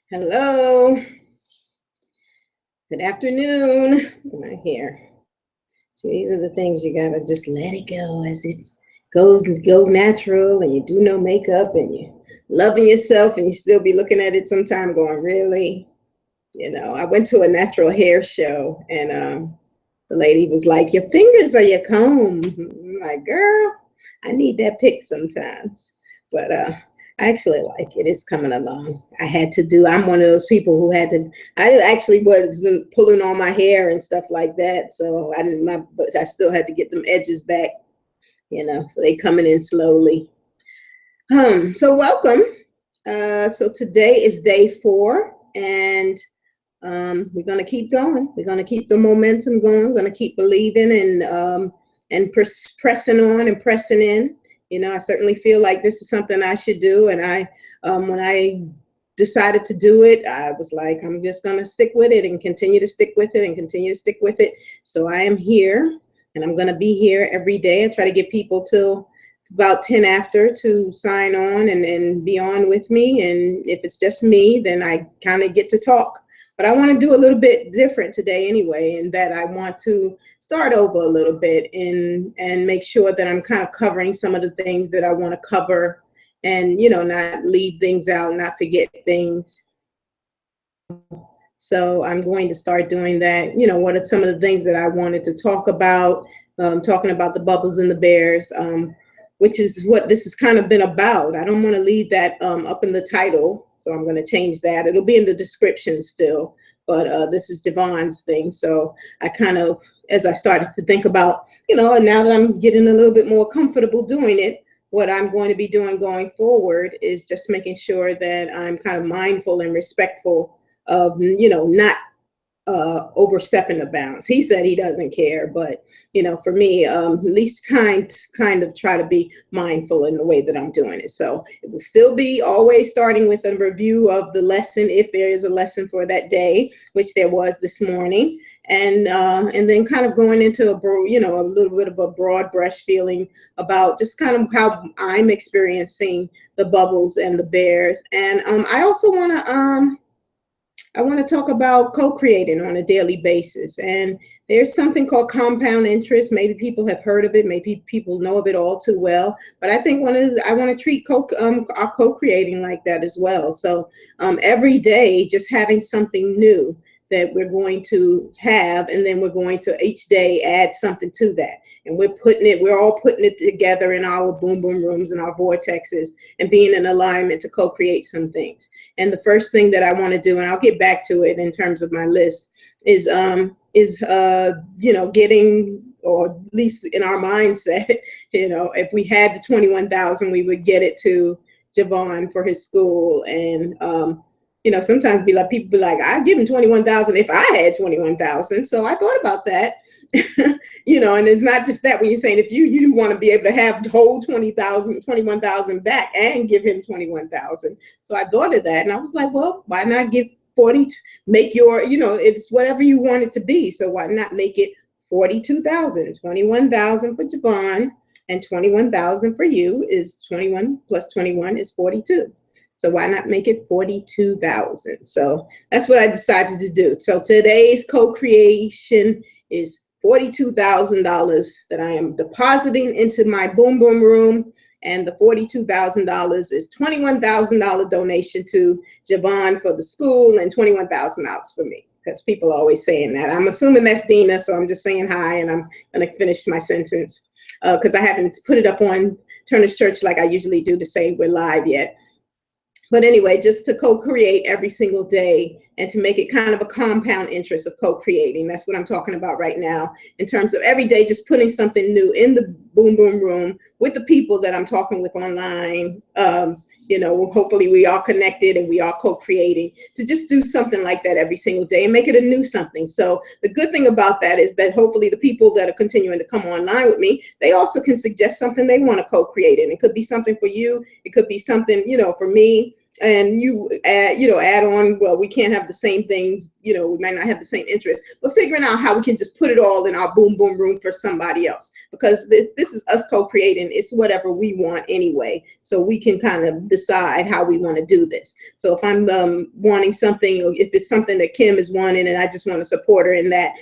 Hello, good afternoon. Look at my hair. See, these are the things you gotta just let it go as it goes and go natural, and you do no makeup, and you loving yourself, and you still be looking at it sometime going, really? I went to a natural hair show, and the lady was like, "Your fingers are your comb." I'm like, girl, I need that pick sometimes. But I actually like it. It's coming along. I'm one of those people who had to, I actually was pulling on my hair and stuff like that. So but I still had to get them edges back, so they coming in slowly. So welcome. So today is day 4, and we're going to keep going. We're going to keep the momentum going. We're going to keep believing and pressing on and pressing in. I certainly feel like this is something I should do. And when I decided to do it, I was like, I'm just going to stick with it and continue to stick with it and continue to stick with it. So I am here, and I'm going to be here every day. I try to get people till about 10 after to sign on and be on with me. And if it's just me, then I kind of get to talk. But I want to do a little bit different today anyway, in that I want to start over a little bit and make sure that I'm kind of covering some of the things that I want to cover, and, not leave things out, not forget things. So I'm going to start doing that. What are some of the things that I wanted to talk about, talking about the bubbles and the bears, which is what this has kind of been about. I don't want to leave that up in the title, so I'm going to change that. It'll be in the description still, but this is Javon's thing. So I kind of, as I started to think about, and now that I'm getting a little bit more comfortable doing it, what I'm going to be doing going forward is just making sure that I'm kind of mindful and respectful of, not overstepping the bounds. He said he doesn't care, but for me, at least kind of try to be mindful in the way that I'm doing it. So it will still be always starting with a review of the lesson, if there is a lesson for that day, which there was this morning, and then kind of going into a little bit of a broad brush feeling about just kind of how I'm experiencing the bubbles and the bears. And I also I want to talk about co-creating on a daily basis. And there's something called compound interest. Maybe people have heard of it. Maybe people know of it all too well. But I think I want to treat our co-creating like that as well. So every day, just having something new that we're going to have, and then we're going to each day add something to that. And we're all putting it together in our boom boom rooms and our vortexes, and being in alignment to co-create some things. And the first thing that I want to do, and I'll get back to it in terms of my list, is getting, or at least in our mindset, if we had the 21,000, we would get it to Javon for his school. And sometimes people be like, I'd give him 21,000 if I had 21,000. So I thought about that. And it's not just that. When you're saying, if you want to be able to have the whole 21,000 back and give him 21,000. So I thought of that, and I was like, well, why not give 40, make your, it's whatever you want it to be. So why not make it 42,000, 21,000 for Javon, and 21,000 for you is 21 plus 21 is 42. So why not make it 42,000? So that's what I decided to do. So today's co-creation is $42,000 that I am depositing into my boom boom room, and the $42,000 is $21,000 donation to Javon for the school, and $21,000 for me, because people are always saying that. I'm assuming that's Dina, so I'm just saying hi, and I'm going to finish my sentence because I haven't put it up on Turner's Church like I usually do to say we're live yet. But anyway, just to co-create every single day, and to make it kind of a compound interest of co-creating. That's what I'm talking about right now, in terms of every day just putting something new in the boom boom room with the people that I'm talking with online. Hopefully we are connected and we are co-creating, to just do something like that every single day and make it a new something. So the good thing about that is that hopefully the people that are continuing to come online with me, they also can suggest something they want to co-create in. It could be something for you. It could be something, for me. and you add on, well, we can't have the same things, we might not have the same interests, but figuring out how we can just put it all in our boom boom room for somebody else, because this is us co-creating. It's whatever we want anyway, so we can kind of decide how we want to do this. So if I'm wanting something, or if it's something that Kim is wanting and I just want to support her in that,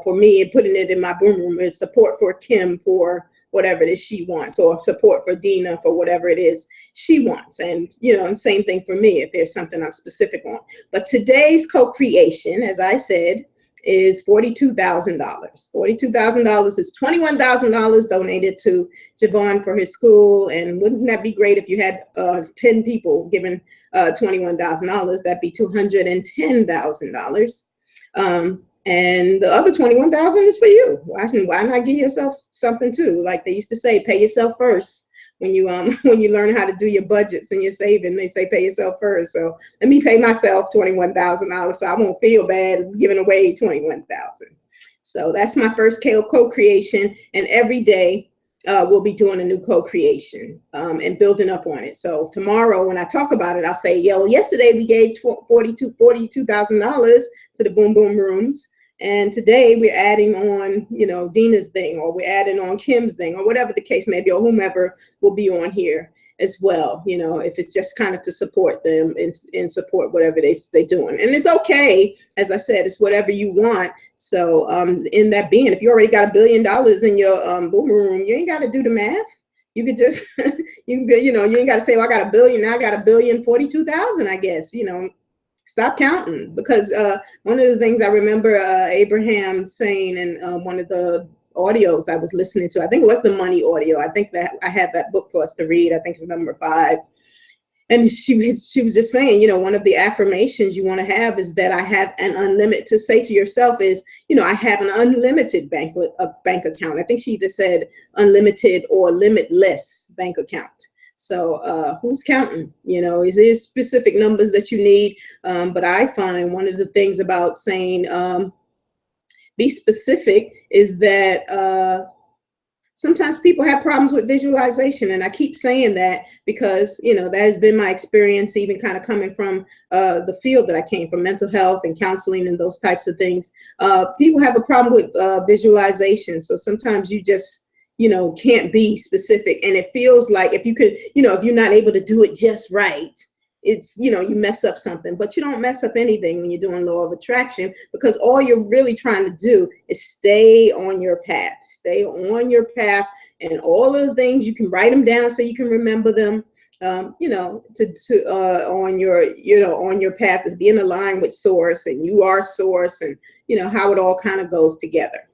for me, and putting it in my boom room is support for Kim for whatever it is she wants, or support for Dina for whatever it is she wants. And, and same thing for me if there's something I'm specific on. But today's co-creation, as I said, is $42,000. $42,000 is $21,000 donated to Javon for his school. And wouldn't that be great if you had 10 people giving $21,000? That'd be $210,000. And the other 21,000 is for you. Why not give yourself something too? Like they used to say, pay yourself first. When you when you learn how to do your budgets and your saving, they say pay yourself first. So let me pay myself $21,000 so I won't feel bad giving away $21,000. So that's my first co-creation, and every day we'll be doing a new co-creation and building up on it. So tomorrow when I talk about it, I'll say, yesterday we gave $42,000 to the Boom Boom Rooms. And today we're adding on, Dina's thing, or we're adding on Kim's thing, or whatever the case may be, or whomever will be on here as well. If it's just kind of to support them and support whatever they're doing. And it's okay. As I said, it's whatever you want. So in that being, if you already got $1 billion in your boom room, you ain't got to do the math. You could just, you ain't got to say, I got $1 billion. Now I got $1,042,000, I guess, Stop counting, because one of the things I remember Abraham saying in one of the audios I was listening to, I think it was the money audio. I think that I have that book for us to read. I think it's number 5. And she was just saying, one of the affirmations you want to have is that I have an unlimited, to say to yourself is, I have an unlimited bank account. I think she either said unlimited or limitless bank account. So who's counting? Is specific numbers that you need. But I find one of the things about saying be specific is that sometimes people have problems with visualization. And I keep saying that because, that has been my experience, even kind of coming from the field that I came from, mental health and counseling and those types of things. People have a problem with visualization. So sometimes you just can't be specific. And it feels like if you could, if you're not able to do it just right, it's, you mess up something. But you don't mess up anything when you're doing law of attraction, because all you're really trying to do is stay on your path. Stay on your path, and all of the things, you can write them down so you can remember them. On your path is being aligned with source, and you are source, and how it all kind of goes together.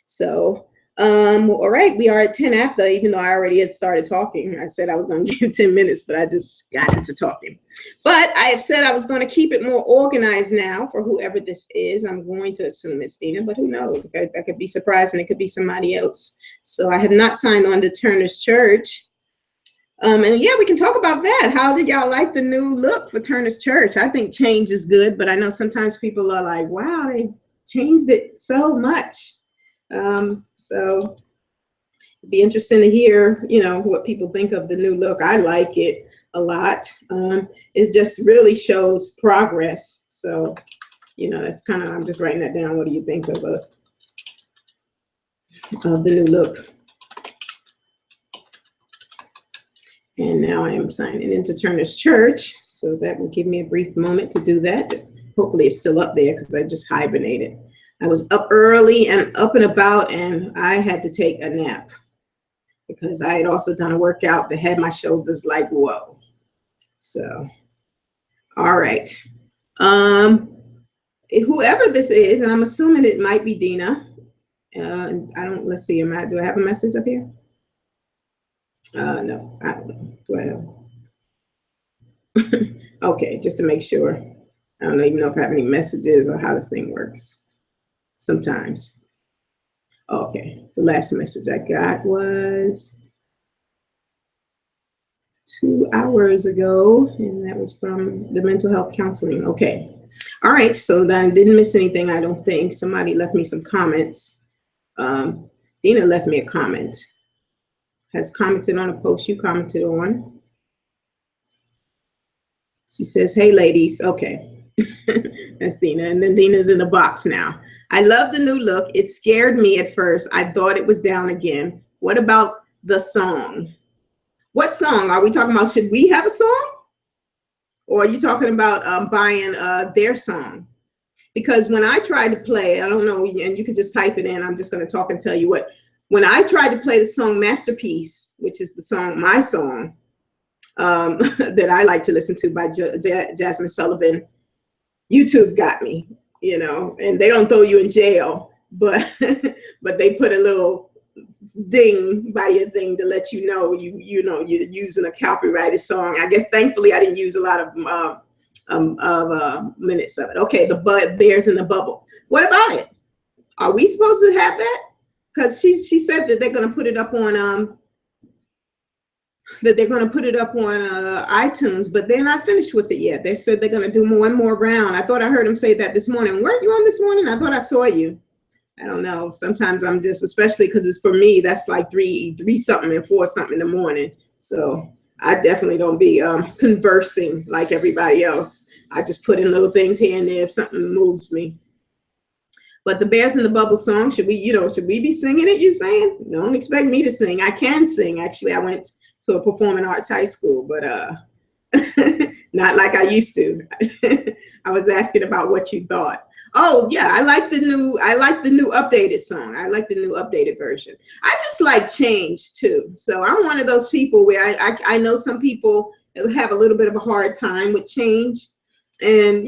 So all right, we are at 10 after, even though I already had started talking. I said I was going to give 10 minutes, but I just got into talking. But I have said I was going to keep it more organized now for whoever this is. I'm going to assume it's Dina, but who knows? I could be surprised, and it could be somebody else. So I have not signed on to Turner's Church. And yeah, we can talk about that. How did y'all like the new look for Turner's Church? I think change is good, but I know sometimes people are like, wow, they changed it so much. So it'd be interesting to hear, what people think of the new look. I like it a lot. It just really shows progress. So, that's kind of, I'm just writing that down. What do you think of the new look? And now I am signing into Turner's Church. So that will give me a brief moment to do that. Hopefully it's still up there because I just hibernated. I was up early and up and about, and I had to take a nap because I had also done a workout that had my shoulders like, whoa. So, all right. Whoever this is, and I'm assuming it might be Dina. Let's see, do I have a message up here? No, I don't know. Do I have? Okay, just to make sure. I don't even know if I have any messages or how this thing works. Sometimes. Okay, the last message I got was 2 hours ago, and that was from the mental health counseling. Okay, all right, so then I didn't miss anything, I don't think. Somebody left me some comments. Dina left me a comment. Has commented on a post you commented on. She says, hey, ladies. Okay. That's Dina. And then Dina's in the box now. I love the new look. It scared me at first. I thought it was down again. What about the song? What song? Are we talking about should we have a song? Or are you talking about buying their song? Because when I tried to play, I don't know, and you can just type it in. I'm just going to talk and tell you what. When I tried to play the song Masterpiece, which is the song, my song, that I like to listen to by Jasmine Sullivan, YouTube got me, and they don't throw you in jail, but but they put a little ding by your thing to let you know you're using a copyrighted song. I guess thankfully I didn't use a lot of minutes of it. Okay, the Bears in the Bubble. What about it? Are we supposed to have that? Because she said that they're going to put it up on iTunes, but they're not finished with it yet. They said they're going to do more and more round. I thought I heard them say that this morning. Weren't you on this morning? I thought I saw you. I don't know. Sometimes I'm just, especially because it's for me, that's like three something and 4 something in the morning. So I definitely don't be conversing like everybody else. I just put in little things here and there if something moves me. But the Bears in the Bubble song, should we be singing it, you saying? Don't expect me to sing. I can sing. Actually, I went to a performing arts high school, but not like I used to. I was asking about what you thought. Oh yeah, I like the new updated song. I like the new updated version. I just like change too. So I'm one of those people where I know some people have a little bit of a hard time with change. And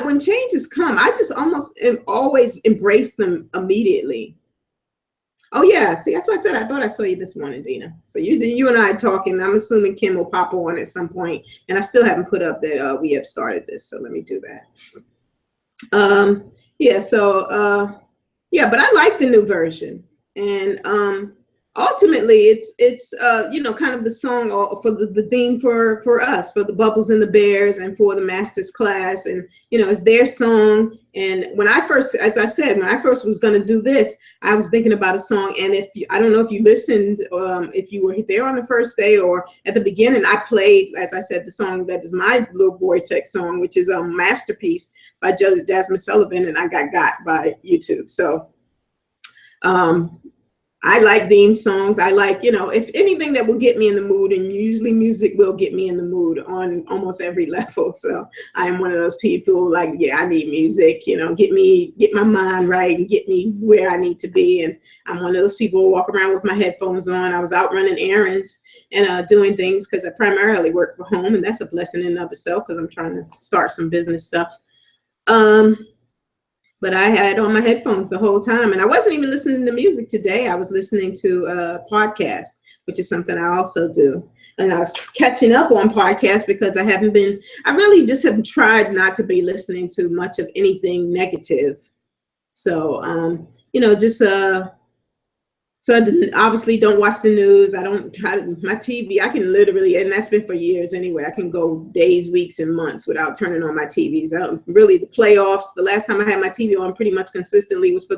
when changes come, I just always embrace them immediately. Oh yeah, see, that's what I said. I thought I saw you this morning, Dina. So you and I are talking. I'm assuming Kim will pop on at some point, and I still haven't put up that we have started this. So let me do that. Yeah. So but I like the new version, and ultimately it's kind of the song for the theme for us, for the Bubbles and the Bears, and for the Masters class, and it's their song. And when I first was going to do this, I was thinking about a song, and I don't know if you listened, if you were there on the first day or at the beginning, I played, as I said, the song that is my little Vortex song, which is Masterpiece by Jasmine Sullivan, and I got by YouTube. So I like theme songs. I like, if anything that will get me in the mood, and usually music will get me in the mood on almost every level. So I am one of those people like, yeah, I need music, get my mind right and get me where I need to be. And I'm one of those people who walk around with my headphones on. I was out running errands and doing things because I primarily work from home, and that's a blessing in and of itself because I'm trying to start some business stuff. But I had on my headphones the whole time, and I wasn't even listening to music today. I was listening to a podcast, which is something I also do. And I was catching up on podcasts because I really just have tried not to be listening to much of anything negative. So, so I obviously don't watch the news. I don't try my TV. I can literally, and that's been for years anyway, I can go days, weeks, and months without turning on my TVs. Really, the playoffs, the last time I had my TV on pretty much consistently was for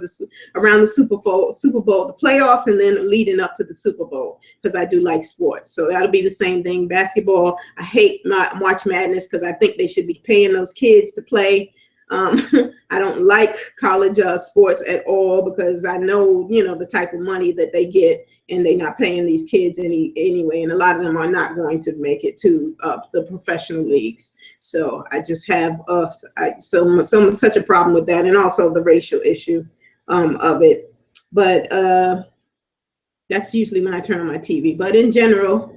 around the Super Bowl, the playoffs, and then leading up to the Super Bowl, because I do like sports. So that'll be the same thing. Basketball, I hate March Madness because I think they should be paying those kids to play. I don't like college sports at all because I know, the type of money that they get, and they're not paying these kids anyway. And a lot of them are not going to make it to the professional leagues. So I just have such a problem with that, and also the racial issue of it. But that's usually when I turn on my TV. But in general,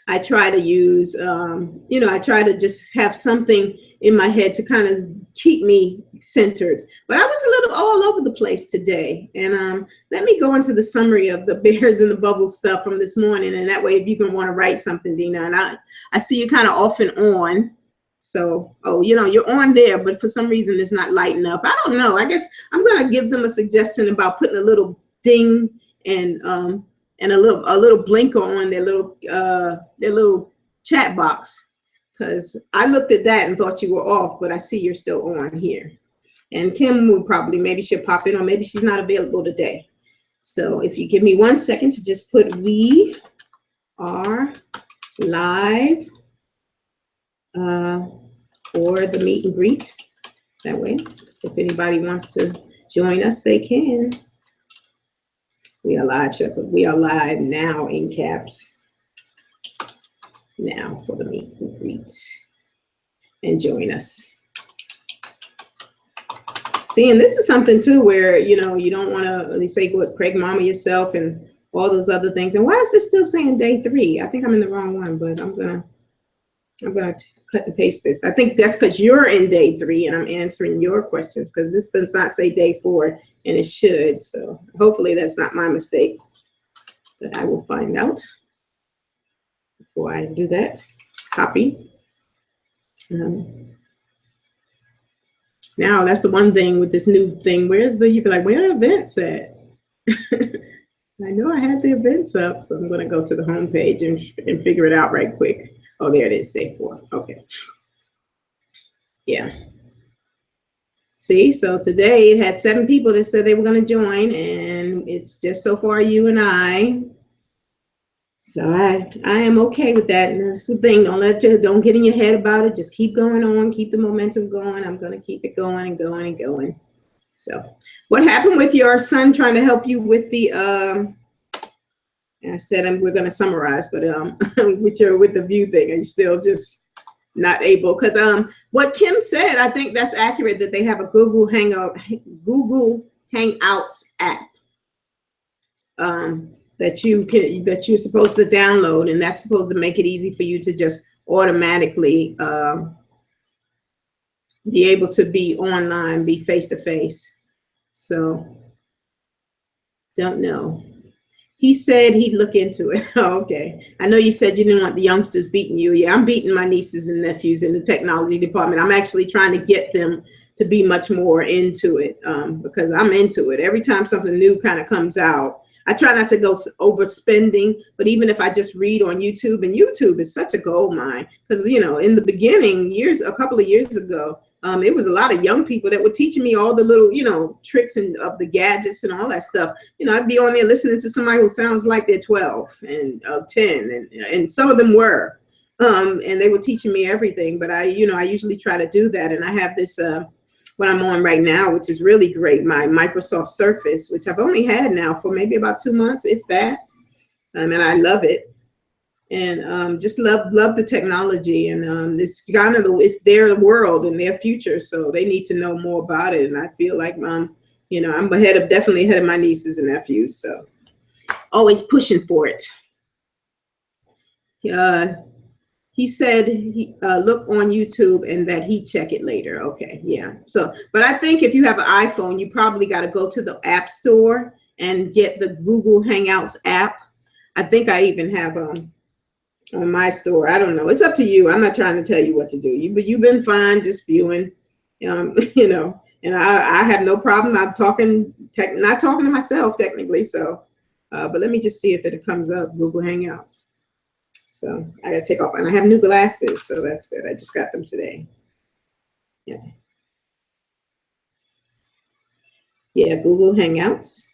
I try to use, I try to just have something in my head to kind of keep me centered. But I was a little all over the place today. And let me go into the summary of the Bears in the Bubble stuff from this morning. And that way, if you can want to write something, Dina, and I see you kind of off and on. So, you're on there, but for some reason it's not lighting up. I don't know. I guess I'm going to give them a suggestion about putting a little ding and a little blinker on their little chat box, because I looked at that and thought you were off, but I see you're still on here. And Kim will maybe she'll pop in, or maybe she's not available today. So if you give me 1 second to just put we are live for the meet and greet. That way, if anybody wants to join us, they can. We are live, Shepherd. We are live now in caps. Now for the meet and greet. And join us. See, and this is something too where, you know, you don't want to say what Craig Mama yourself and all those other things. And why is this still saying day 3? I think I'm in the wrong one, but I'm gonna cut and paste this. I think that's because you're in day 3 and I'm answering your questions, because this does not say day 4 and it should. So hopefully that's not my mistake, but I will find out before I do that. Copy. Now that's the one thing with this new thing. You be like, where are the events at? I know I had the events up, so I'm going to go to the home page and figure it out right quick. Oh, there it is, day 4. Okay. Yeah. See, so today it had 7 people that said they were going to join, and it's just so far you and I. So I am okay with that. And that's the thing. Don't get in your head about it. Just keep going on. Keep the momentum going. I'm going to keep it going and going and going. So what happened with your son trying to help you with the, I said we're going to summarize, but with the view thing, are you still just not able? Because what Kim said, I think that's accurate, that they have a Google Hangouts app. That you're supposed to download, and that's supposed to make it easy for you to just automatically be able to be online, be face to face. So don't know. He said he'd look into it. Oh, okay. I know you said you didn't want the youngsters beating you. Yeah, I'm beating my nieces and nephews in the technology department. I'm actually trying to get them to be much more into it, because I'm into it. Every time something new kind of comes out, I try not to go overspending, but even if I just read on YouTube, and YouTube is such a gold mine, because, you know, in the beginning, a couple of years ago, it was a lot of young people that were teaching me all the little, you know, tricks of the gadgets and all that stuff. You know, I'd be on there listening to somebody who sounds like they're 12 and 10, and some of them were, and they were teaching me everything. But I usually try to do that, and I have this. What I'm on right now, which is really great, my Microsoft Surface, which I've only had now for maybe about 2 months, if that. And I love it, and just love the technology, and this kind of it's their world and their future, so they need to know more about it. And I feel like I'm definitely ahead of my nieces and nephews, so always pushing for it. He said look on YouTube and that he'd check it later. Okay, yeah. So, but I think if you have an iPhone, you probably got to go to the App Store and get the Google Hangouts app. I think I even have on my store. I don't know. It's up to you. I'm not trying to tell you what to do. But you've been fine just viewing, you know. And I have no problem. I'm not talking to myself technically. So, but let me just see if it comes up. Google Hangouts. So I got to take off, and I have new glasses, so that's good. I just got them today. Yeah. Yeah, Google Hangouts.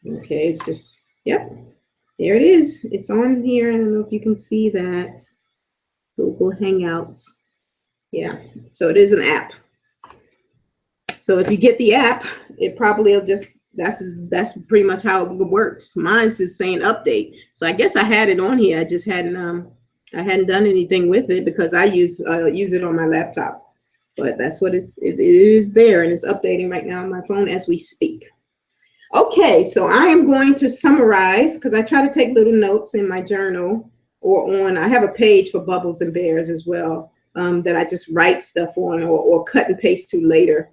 Okay, it's just, yep, there it is. It's on here. I don't know if you can see that. Google Hangouts. Yeah, so it is an app. So if you get the app, it probably will just, that's pretty much how it works. Mine's just saying update. So I guess I had it on here. I just hadn't done anything with it because I use it on my laptop. But that's what it is there, and it's updating right now on my phone as we speak. Okay, so I am going to summarize, because I try to take little notes in my journal I have a page for Bubbles and Bears as well, that I just write stuff on or cut and paste to later.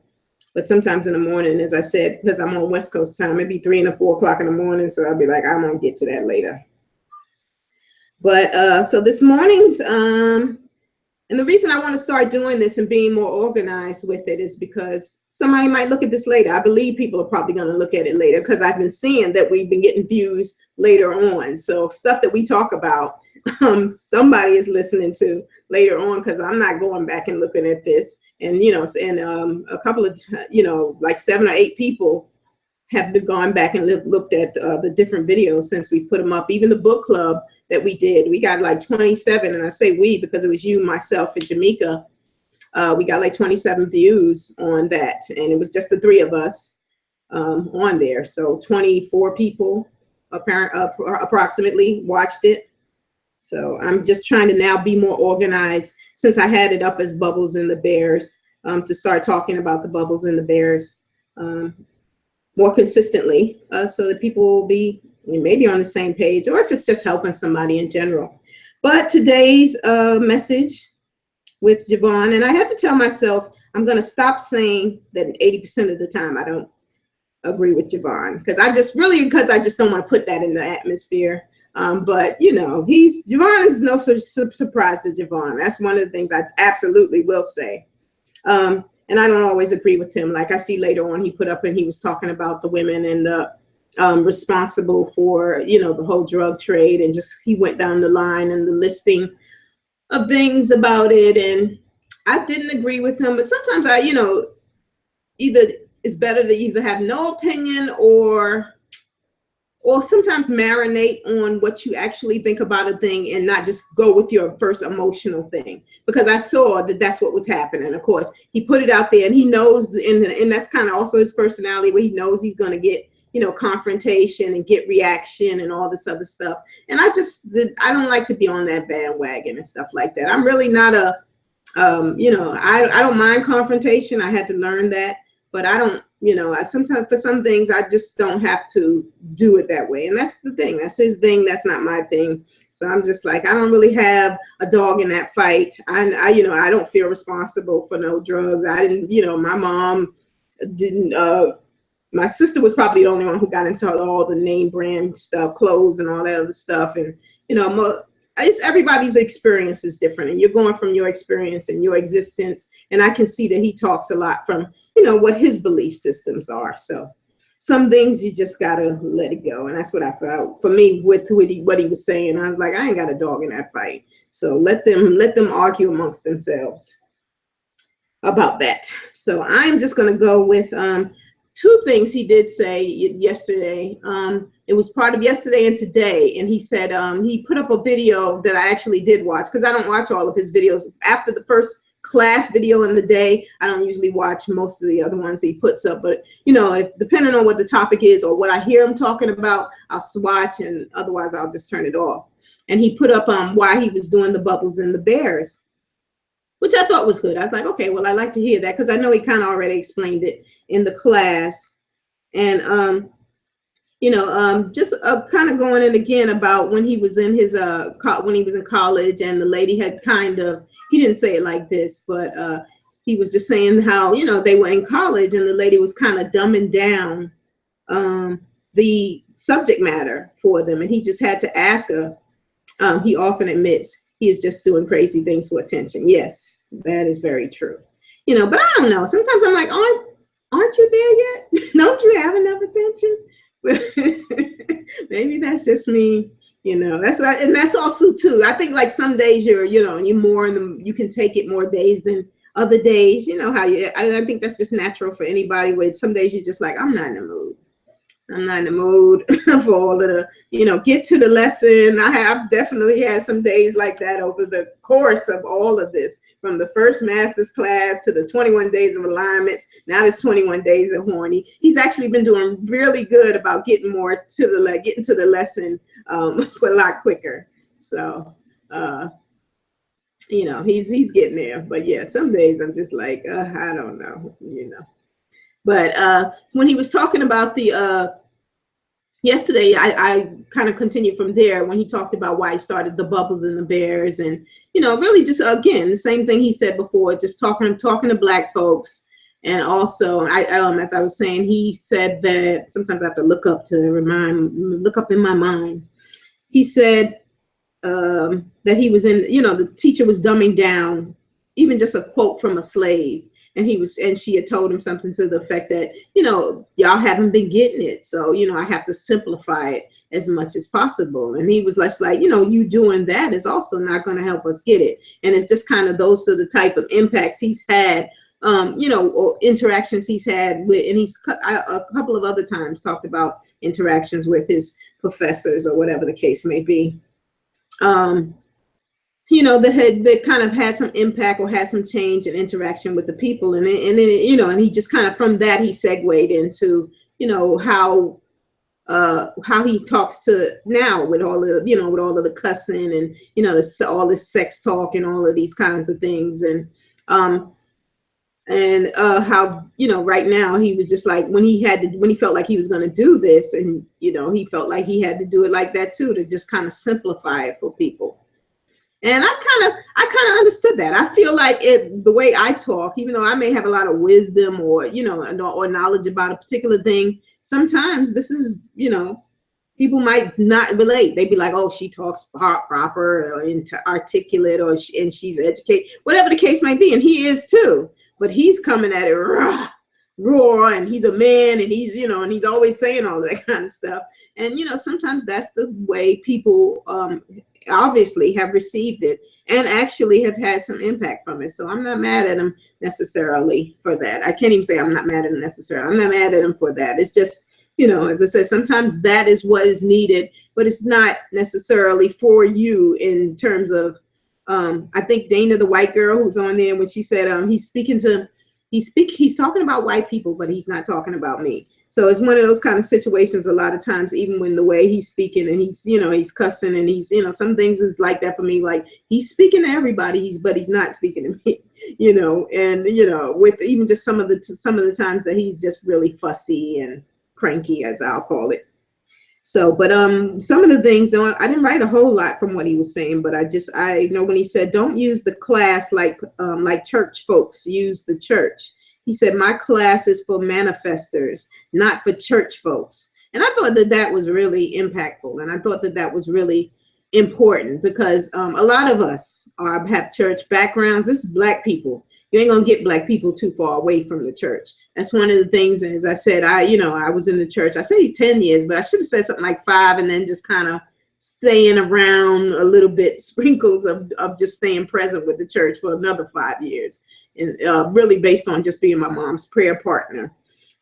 But sometimes in the morning, as I said, because I'm on West Coast time, it'd be 3 and 4 o'clock in the morning. So I'll be like, I'm going to get to that later. But so this morning's, and the reason I want to start doing this and being more organized with it is because somebody might look at this later. I believe people are probably going to look at it later, because I've been seeing that we've been getting views later on. So stuff that we talk about, somebody is listening to later on, because I'm not going back and looking at this. And, you know, and a couple of, you know, like 7 or 8 people have gone back and looked at the different videos since we put them up. Even the book club that we did, we got like 27, and I say we because it was you, myself, and Jamaica. We got like 27 views on that, and it was just the three of us on there. So 24 people approximately watched it. So I'm just trying to now be more organized since I had it up as Bubbles and the Bears, to start talking about the Bubbles and the Bears more consistently, so that people will be maybe on the same page, or if it's just helping somebody in general. But today's message with Javon, and I had to tell myself I'm going to stop saying that 80% of the time I don't agree with Javon, because I just don't want to put that in the atmosphere. But you know, Javon is no surprise to Javon. That's one of the things I absolutely will say. And I don't always agree with him. Like I see later on, he put up and he was talking about the women and the responsible for, you know, the whole drug trade, and just he went down the line and the listing of things about it. And I didn't agree with him, but sometimes I, you know, it's better to either have no opinion or sometimes marinate on what you actually think about a thing and not just go with your first emotional thing, because I saw that that's what was happening. Of course, he put it out there and he knows, and that's kind of also his personality, where he knows he's going to get, you know, confrontation and get reaction and all this other stuff. And I don't like to be on that bandwagon and stuff like that. I'm really not you know, I don't mind confrontation. I had to learn that, but I don't, you know, sometimes for some things, I just don't have to do it that way. And that's the thing. That's his thing. That's not my thing. So I'm just like, I don't really have a dog in that fight. I you know, I don't feel responsible for no drugs. I didn't, you know, my mom didn't, my sister was probably the only one who got into all the name brand stuff, clothes and all that other stuff. And, you know, everybody's experience is different, and you're going from your experience and your existence. And I can see that he talks a lot from, you know, what his belief systems are. So some things you just gotta let it go. And that's what I felt for me with what he was saying. I was like, I ain't got a dog in that fight. So let them argue amongst themselves about that. So I'm just gonna go with two things he did say yesterday. It was part of yesterday and today. And he said he put up a video that I actually did watch, because I don't watch all of his videos. After the first class video in the day, I don't usually watch most of the other ones he puts up. But, you know, depending on what the topic is or what I hear him talking about, I'll watch, and otherwise I'll just turn it off. And he put up why he was doing the Bubbles and the Bears, which I thought was good. I was like, okay, well, I like to hear that, because I know he kind of already explained it in the class. And, you know, just kind of going in again about when he was in his, when he was in college, and the lady had he didn't say it like this, but he was just saying how, you know, they were in college and the lady was kind of dumbing down the subject matter for them. And he just had to ask her. He often admits he is just doing crazy things for attention. Yes, that is very true. You know, but I don't know. Sometimes I'm like, aren't you there yet? Don't you have enough attention? Maybe that's just me. You know, and that's also too, I think like some days you're more in them, you can take it more days than other days. You know how I think that's just natural for anybody, where some days you're just like, I'm not in the mood. I'm not in the mood for all of the, you know, get to the lesson. I have definitely had some days like that over the course of all of this, from the first master's class to the 21 days of alignments. Now there's 21 days of horny. He's actually been doing really good about getting to the lesson a lot quicker. So, you know, he's getting there. But yeah, some days I'm just like, I don't know, you know. But when he was talking about the yesterday, I kind of continued from there when he talked about why he started the Bubbles and the Bears, and, you know, really just again the same thing he said before, just talking to Black folks. And also, as I was saying, he said that sometimes I have to look up in my mind. He said that he was in, you know, the teacher was dumbing down even just a quote from a slave. And she had told him something to the effect that, you know, y'all haven't been getting it. So, you know, I have to simplify it as much as possible. And he was less like, you know, you doing that is also not going to help us get it. And it's just kind of those are the type of impacts he's had or interactions he's had with, and he's a couple of other times talked about interactions with his professors or whatever the case may be. That kind of had some impact or had some change in interaction with the people. And then, and he just kind of, from that, he segued into, how he talks to now with all the, with all of the cussing and, all this sex talk and all of these kinds of things. And how, right now he was just like, when he felt like he was going to do this, and, he felt like he had to do it like that too, to just kind of simplify it for people. And I kind of understood that. I feel like the way I talk, even though I may have a lot of wisdom or, or knowledge about a particular thing, sometimes this is, people might not relate. They'd be like, oh, she talks proper or articulate, or and she's educated, whatever the case might be. And he is too, but he's coming at it raw, and he's a man, and he's, and he's always saying all that kind of stuff. And, sometimes that's the way people, obviously have received it and actually have had some impact from it. So I'm not mad at him necessarily for that. I can't even say I'm not mad at him necessarily. I'm not mad at him for that. It's just, as I said, sometimes that is what is needed, but it's not necessarily for you in terms of, I think Dana, the white girl who's on there, when she said, he's talking about white people, but he's not talking about me. So it's one of those kind of situations a lot of times, even when the way he's speaking and he's, he's cussing and he's, some things is like that for me. Like, he's speaking to everybody, but he's not speaking to me, and, with even just some of the times that he's just really fussy and cranky, as I'll call it. So, but some of the things, I didn't write a whole lot from what he was saying, but I know when he said, don't use the class like church folks use the church. He said, my class is for manifestors, not for church folks. And I thought that was really impactful. And I thought that was really important, because a lot of us have church backgrounds. This is Black people. You ain't gonna get Black people too far away from the church. That's one of the things. And as I said, I was in the church, I say 10 years, but I should have said something like 5, and then just kind of staying around a little bit, sprinkles of just staying present with the church for another 5 years. And really based on just being my mom's prayer partner.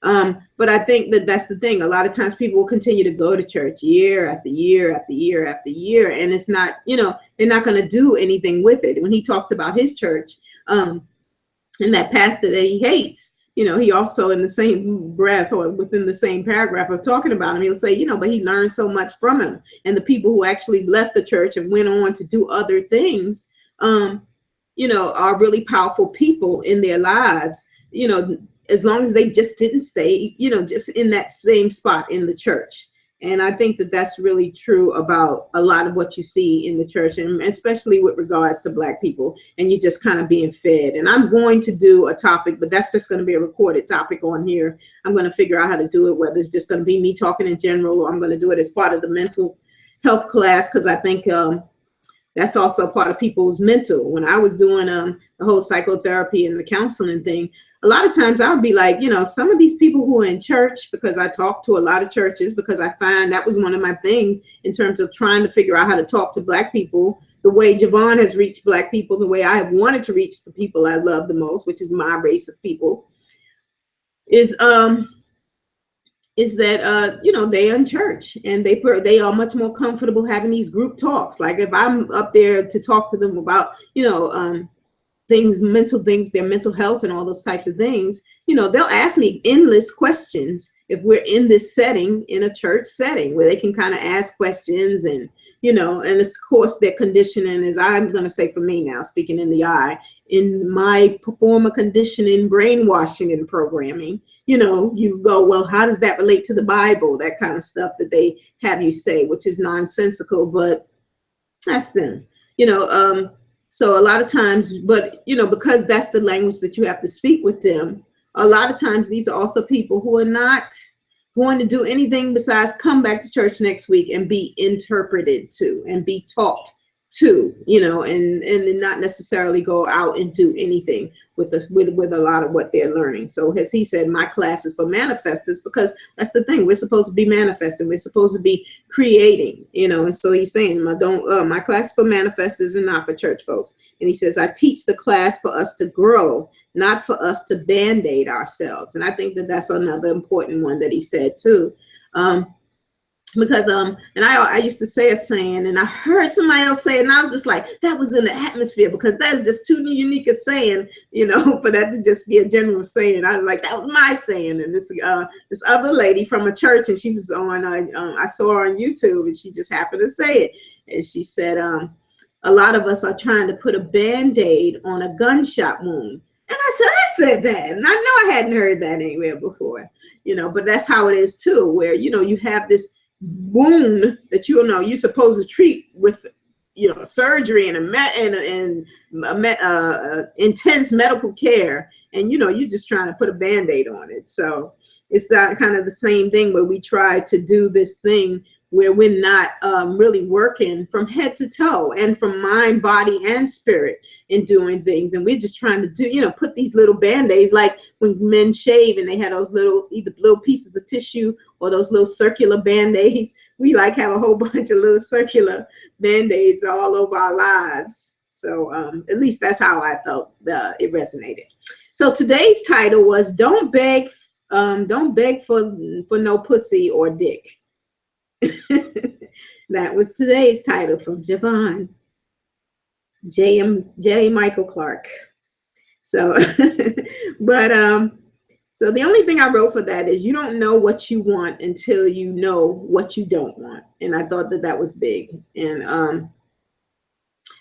But I think that's the thing. A lot of times people will continue to go to church year after year after year after year, and it's not, they're not going to do anything with it. When he talks about his church, and that pastor that he hates, he also, in the same breath or within the same paragraph of talking about him, he'll say, but he learned so much from him. And the people who actually left the church and went on to do other things, are really powerful people in their lives, as long as they just didn't stay, just in that same spot in the church. And I think that's really true about a lot of what you see in the church, and especially with regards to Black people, and you just kind of being fed. And I'm going to do a topic, but that's just going to be a recorded topic on here. I'm going to figure out how to do it, whether it's just going to be me talking in general, or I'm going to do it as part of the mental health class, because I think that's also part of people's mental. When I was doing the whole psychotherapy and the counseling thing, a lot of times I would be like, some of these people who are in church, because I talk to a lot of churches, because I find that was one of my things in terms of trying to figure out how to talk to Black people, the way Javon has reached Black people, the way I have wanted to reach the people I love the most, which is my race of people, is that they are in church, and they are much more comfortable having these group talks. Like if I'm up there to talk to them about mental things, their mental health and all those types of things, they'll ask me endless questions if we're in this setting, in a church setting, where they can kind of ask questions. And and of course their conditioning is, I'm going to say for me now, speaking in the I, in my performer conditioning, brainwashing and programming, you go, well, how does that relate to the Bible? That kind of stuff that they have you say, which is nonsensical, but that's them, so a lot of times, but, because that's the language that you have to speak with them, a lot of times these are also people who are not going to do anything besides come back to church next week and be interpreted to and be taught too, you know, and not necessarily go out and do anything with with a lot of what they're learning. So as he said, my class is for manifestors, because that's the thing, we're supposed to be manifesting, we're supposed to be creating, you know. And so he's saying, my class is for manifestors and not for church folks. And he says, I teach the class for us to grow, not for us to band-aid ourselves. And I think that that's another important one that he said too. Because and I used to say a saying, and I heard somebody else say it, and I was just like, that was in the atmosphere, because that is just too unique a saying, you know, for that to just be a general saying. I was like, that was my saying. And this other lady from a church, and she was on I saw her on YouTube, and she just happened to say it. And she said, a lot of us are trying to put a Band-Aid on a gunshot wound. And I said that, and I know I hadn't heard that anywhere before, you know. But that's how it is too, where, you know, you have this wound that, you know, you're supposed to treat with, you know, surgery and intense medical care, and, you know, you're just trying to put a Band-Aid on it. So it's that kind of the same thing, where we try to do this thing where we're not really working from head to toe and from mind, body, and spirit in doing things. And we're just trying to do, you know, put these little Band-Aids, like when men shave and they had those either little pieces of tissue or those little circular Band-Aids. We like have a whole bunch of little circular Band-Aids all over our lives. So at least that's how I felt it resonated. So today's title was Don't Beg for No Pussy or Dick. That was today's title from Javon J. Michael Clark. So but so the only thing I wrote for that is, you don't know what you want until you know what you don't want. And I thought that was big. And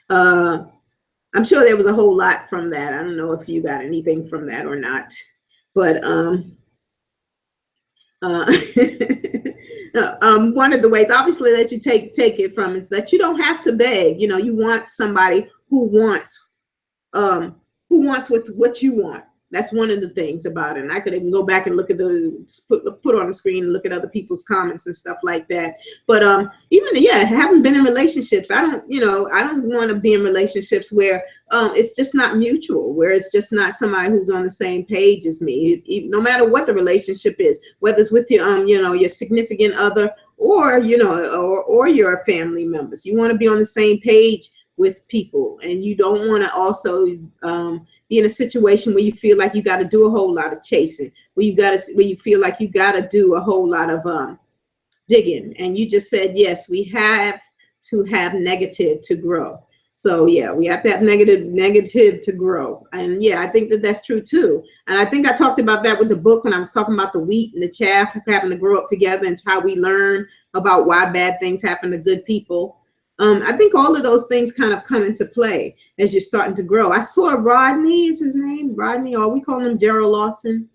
I'm sure there was a whole lot from that. I don't know if you got anything from that or not, but one of the ways, obviously, that you take it from is that you don't have to beg. You know, you want somebody who wants what you want. That's one of the things about it. And I could even go back and look at put on the screen and look at other people's comments and stuff like that. But haven't been in relationships. I don't want to be in relationships where it's just not mutual, where it's just not somebody who's on the same page as me. No matter what the relationship is, whether it's with your your significant other, or or your family members, you want to be on the same page with people, and you don't want to also be in a situation where you feel like you got to do a whole lot of chasing, where you feel like you got to do a whole lot of digging. And you just said, yes, we have to have negative to grow. So yeah, we have to have negative to grow. And yeah, I think that that's true too. And I think I talked about that with the book when I was talking about the wheat and the chaff having to grow up together, and how we learn about why bad things happen to good people. I think all of those things kind of come into play as you're starting to grow. I saw Rodney, is his name? Rodney, or we call him Gerald Lawson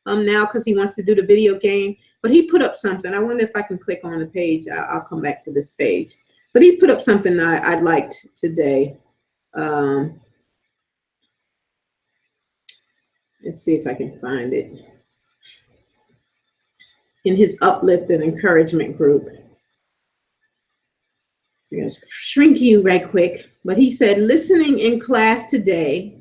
now, because he wants to do the video game. But he put up something. I wonder if I can click on the page. I'll come back to this page. But he put up something I liked today. Let's see if I can find it. In his uplift and encouragement group. I'm going to shrink you right quick. But he said, listening in class today.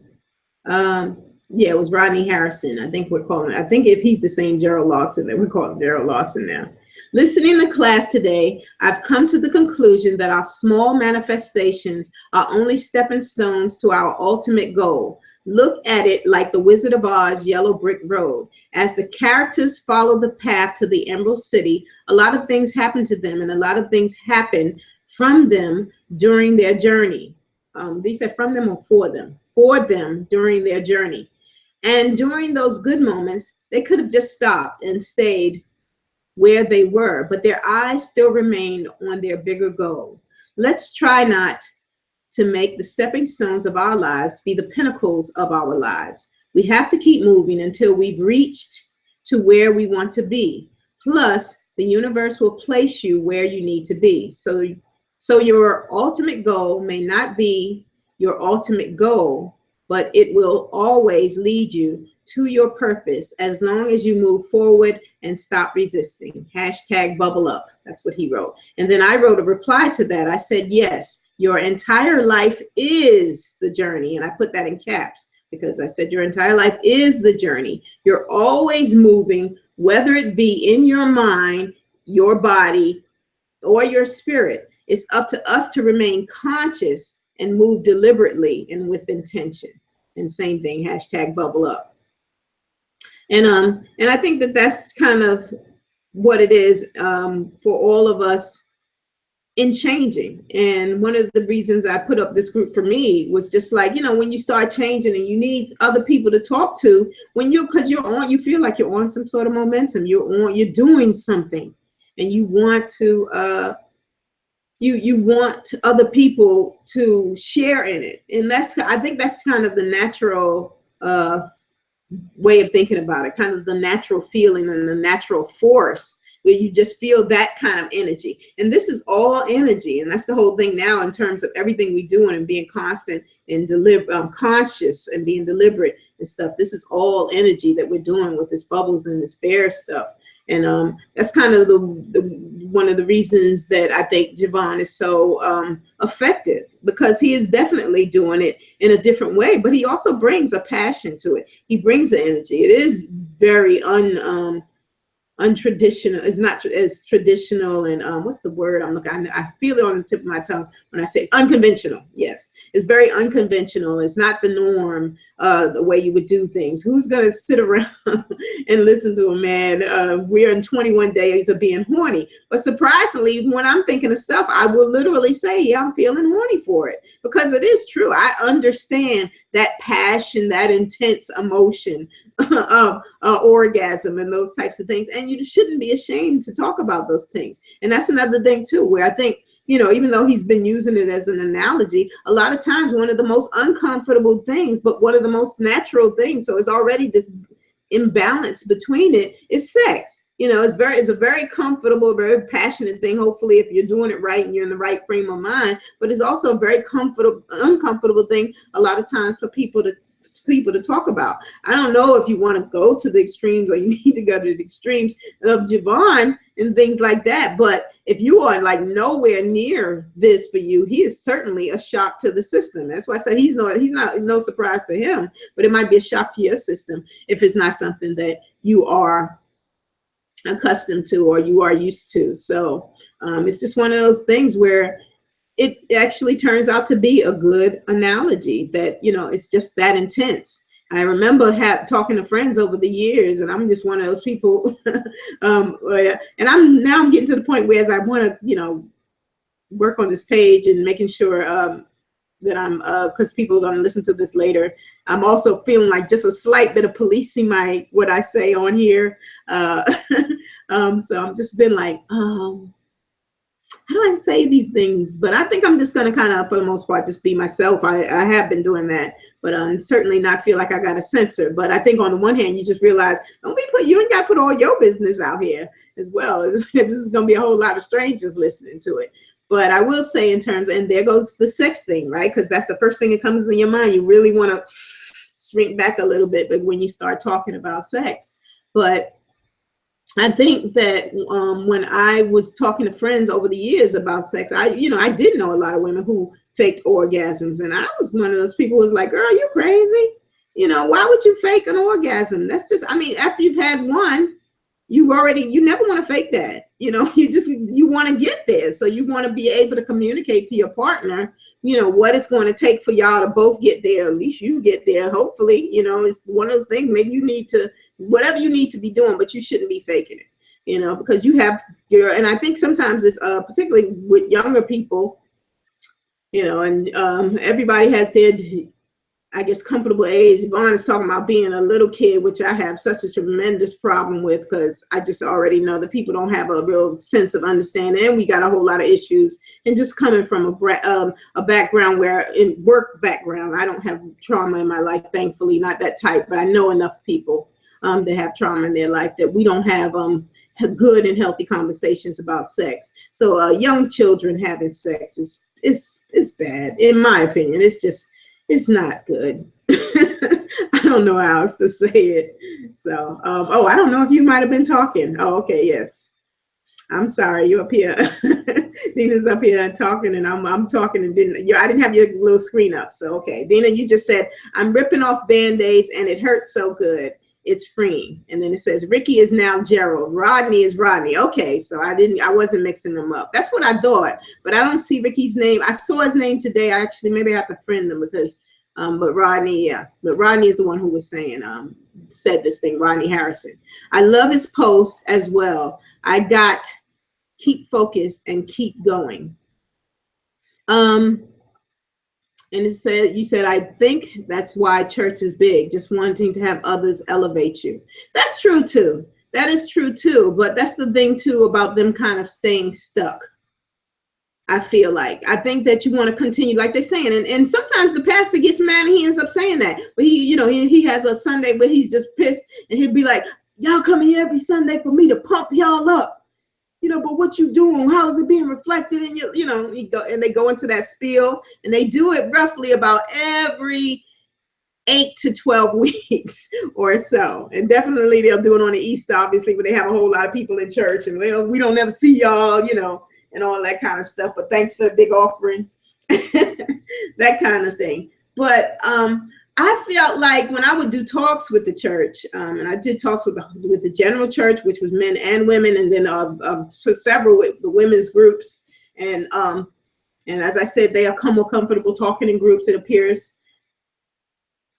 It was Rodney Harrison. I think if he's the same Gerald Lawson, that we're calling Gerald Lawson now. Listening to class today, I've come to the conclusion that our small manifestations are only stepping stones to our ultimate goal. Look at it like the Wizard of Oz yellow brick road. As the characters follow the path to the Emerald City, a lot of things happen to them, and a lot of things happen from them during their journey. These are from them or for them? For them during their journey. And during those good moments, they could have just stopped and stayed where they were, but their eyes still remained on their bigger goal. Let's try not to make the stepping stones of our lives be the pinnacles of our lives. We have to keep moving until we've reached to where we want to be. Plus, the universe will place you where you need to be. So your ultimate goal may not be your ultimate goal, but it will always lead you to your purpose as long as you move forward and stop resisting. #bubble up. That's what he wrote. And then I wrote a reply to that. I said, yes, Your entire life is the journey. And I put that in caps because I said your entire life is the journey. You're always moving, whether it be in your mind, your body, or your spirit. It's up to us to remain conscious and move deliberately and with intention. And same thing, hashtag bubble up. And I think that that's kind of what it is for all of us in changing. And one of the reasons I put up this group for me was just like, you know, when you start changing and you need other people to talk to, because you feel like you're on some sort of momentum, you're doing something, and you want to you want other people to share in it. And I think that's kind of the natural way of thinking about it, kind of the natural feeling and the natural force where you just feel that kind of energy. And this is all energy. And that's the whole thing now in terms of everything we do and being constant and conscious and being deliberate and stuff. This is all energy that we're doing with this bubbles and this bear stuff. And that's kind of one of the reasons that I think Javon is so effective, because he is definitely doing it in a different way, but he also brings a passion to it. He brings the energy. It is very untraditional. It's not as traditional, and what's the word I'm looking? I feel it on the tip of my tongue when I say unconventional. Yes, it's very unconventional. It's not the norm, the way you would do things. Who's gonna sit around and listen to a man? We're in 21 days of being horny, but surprisingly, when I'm thinking of stuff, I will literally say, yeah, I'm feeling horny for it, because it is true. I understand that passion, that intense emotion of orgasm and those types of things. And you shouldn't be ashamed to talk about those things. And that's another thing too, where I think, you know, even though he's been using it as an analogy, a lot of times one of the most uncomfortable things, but one of the most natural things, so it's already this imbalance between it, is sex. You know, it's a very comfortable, very passionate thing, hopefully, if you're doing it right and you're in the right frame of mind. But it's also a very uncomfortable thing a lot of times for people to talk about. I don't know if you want to go to the extremes, or you need to go to the extremes of Javon and things like that. But if you are like nowhere near this for you, he is certainly a shock to the system. That's why I said he's not no surprise to him, but it might be a shock to your system if it's not something that you are accustomed to or you are used to. So it's just one of those things where it actually turns out to be a good analogy, that, you know, it's just that intense. I remember talking to friends over the years, and I'm just one of those people. And I'm getting to the point where, as I want to, you know, work on this page and making sure that I'm, because people are going to listen to this later, I'm also feeling like just a slight bit of policing what I say on here. So I'm just been like, how do I say these things? But I think I'm just going to kind of, for the most part, just be myself. I have been doing that, but certainly not feel like I got to censor. But I think on the one hand, you just realize, you ain't got to put all your business out here as well. This is going to be a whole lot of strangers listening to it. But I will say in terms, and there goes the sex thing, right? Because that's the first thing that comes in your mind. You really want to shrink back a little bit, but when you start talking about sex. But I think that when I was talking to friends over the years about sex, I did know a lot of women who faked orgasms. And I was one of those people who was like, girl, you crazy? You know, why would you fake an orgasm? That's just, after you've had one, you never want to fake that. You know, you want to get there. So you want to be able to communicate to your partner, you know, what it's going to take for y'all to both get there. At least you get there, hopefully. You know, it's one of those things. Maybe you need to, whatever you need to be doing, but you shouldn't be faking it, you know, because you have and I think sometimes it's particularly with younger people, you know, and everybody has their, I guess, comfortable age. Vaughn is talking about being a little kid, which I have such a tremendous problem with, because I just already know that people don't have a real sense of understanding, and we got a whole lot of issues. And just coming from a background where, in work background, I don't have trauma in my life, thankfully, not that type, but I know enough people that have trauma in their life that we don't have good and healthy conversations about sex. So young children having sex is bad, in my opinion. It's not good. I don't know how else to say it. So, I don't know if you might have been talking. Oh, okay, yes. I'm sorry, you up here. Dina's up here talking, and I'm talking, and I didn't have your little screen up. So okay, Dina, you just said I'm ripping off band-aids, and it hurts so good. It's freeing. And then it says Ricky is now Gerald. Rodney is Rodney. Okay, so I wasn't mixing them up. That's what I thought, but I don't see Ricky's name. I saw his name today. I actually maybe I have to friend him because, but Rodney, yeah, but Rodney is the one who was saying, said this thing. Rodney Harrison. I love his post as well. I got keep focused and keep going. And it said, you said, I think that's why church is big, just wanting to have others elevate you. That's true too. That is true too. But that's the thing too about them kind of staying stuck. I feel like, I think that you want to continue, like they're saying, and sometimes the pastor gets mad and he ends up saying that. But he has a Sunday where he's just pissed and he'll be like, y'all come here every Sunday for me to pump y'all up. But what you doing? How is it being reflected in you? And they go into that spiel, and they do it roughly about every 8 to 12 weeks or so. And definitely they'll do it on the Easter, obviously, when they have a whole lot of people in church, and we don't never see y'all, and all that kind of stuff. But thanks for the big offering, that kind of thing. But I felt like when I would do talks with the church, and I did talks with the general church, which was men and women, and then for several with the women's groups, and as I said, they are more comfortable talking in groups, it appears.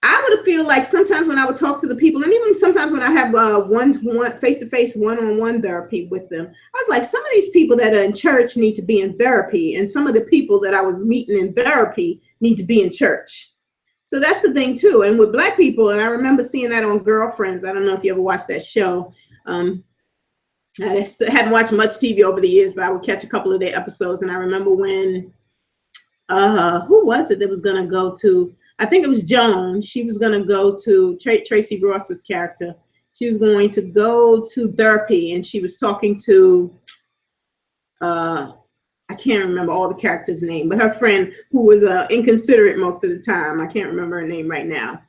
I would feel like sometimes when I would talk to the people, and even sometimes when I have one face-to-face, one-on-one therapy with them, I was like, some of these people that are in church need to be in therapy, and some of the people that I was meeting in therapy need to be in church. So that's the thing too. And with Black people, and I remember seeing that on Girlfriends. I don't know if you ever watched that show. I haven't watched much TV over the years, but I would catch a couple of their episodes. And I remember when, who was it that was going to go to, I think it was Joan. She was going to go to Tracy Ross's character. She was going to go to therapy, and she was talking to, I can't remember all the characters' name, but her friend who was inconsiderate most of the time. I can't remember her name right now.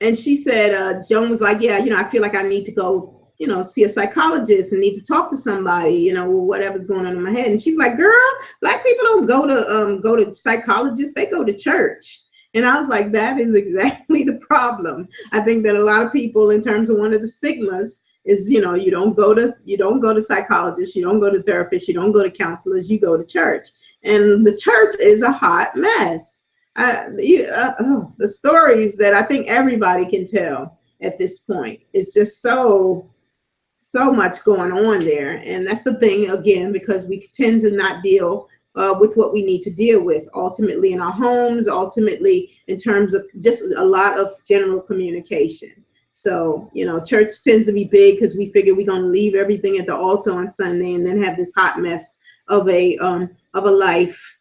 And she said, Joan was like, yeah, I feel like I need to go, see a psychologist and need to talk to somebody, whatever's going on in my head. And she was like, girl, Black people don't go to psychologists. They go to church. And I was like, that is exactly the problem. I think that a lot of people, in terms of one of the stigmas, is you don't go to psychologists, you don't go to therapists, you don't go to counselors, you go to church. And the church is a hot mess. The stories that I think everybody can tell at this point is just so much going on there. And that's the thing, again, because we tend to not deal with what we need to deal with ultimately in our homes, ultimately in terms of just a lot of general communication. So, church tends to be big because we figure we're going to leave everything at the altar on Sunday and then have this hot mess of a life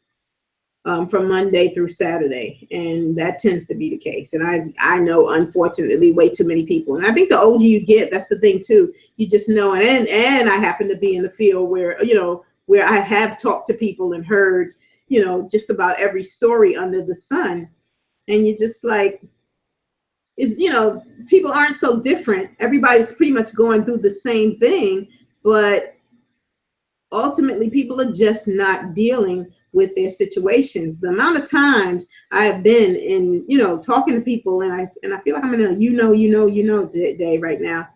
from Monday through Saturday. And that tends to be the case. And I know, unfortunately, way too many people. And I think the older you get, that's the thing, too. You just know. And I happen to be in the field where I have talked to people and heard, just about every story under the sun. And you're just like, people aren't so different. Everybody's pretty much going through the same thing, but ultimately people are just not dealing with their situations. The amount of times I've been in, talking to people, and I feel like I'm in a day right now.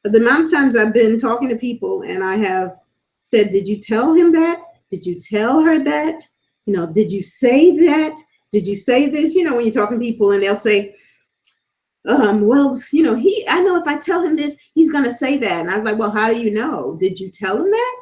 But the amount of times I've been talking to people and I have said, did you tell him that? Did you tell her that? Did you say that? Did you say this? When you're talking to people and they'll say, well, I know if I tell him this, he's going to say that. And I was like, well, how do you know? Did you tell him that?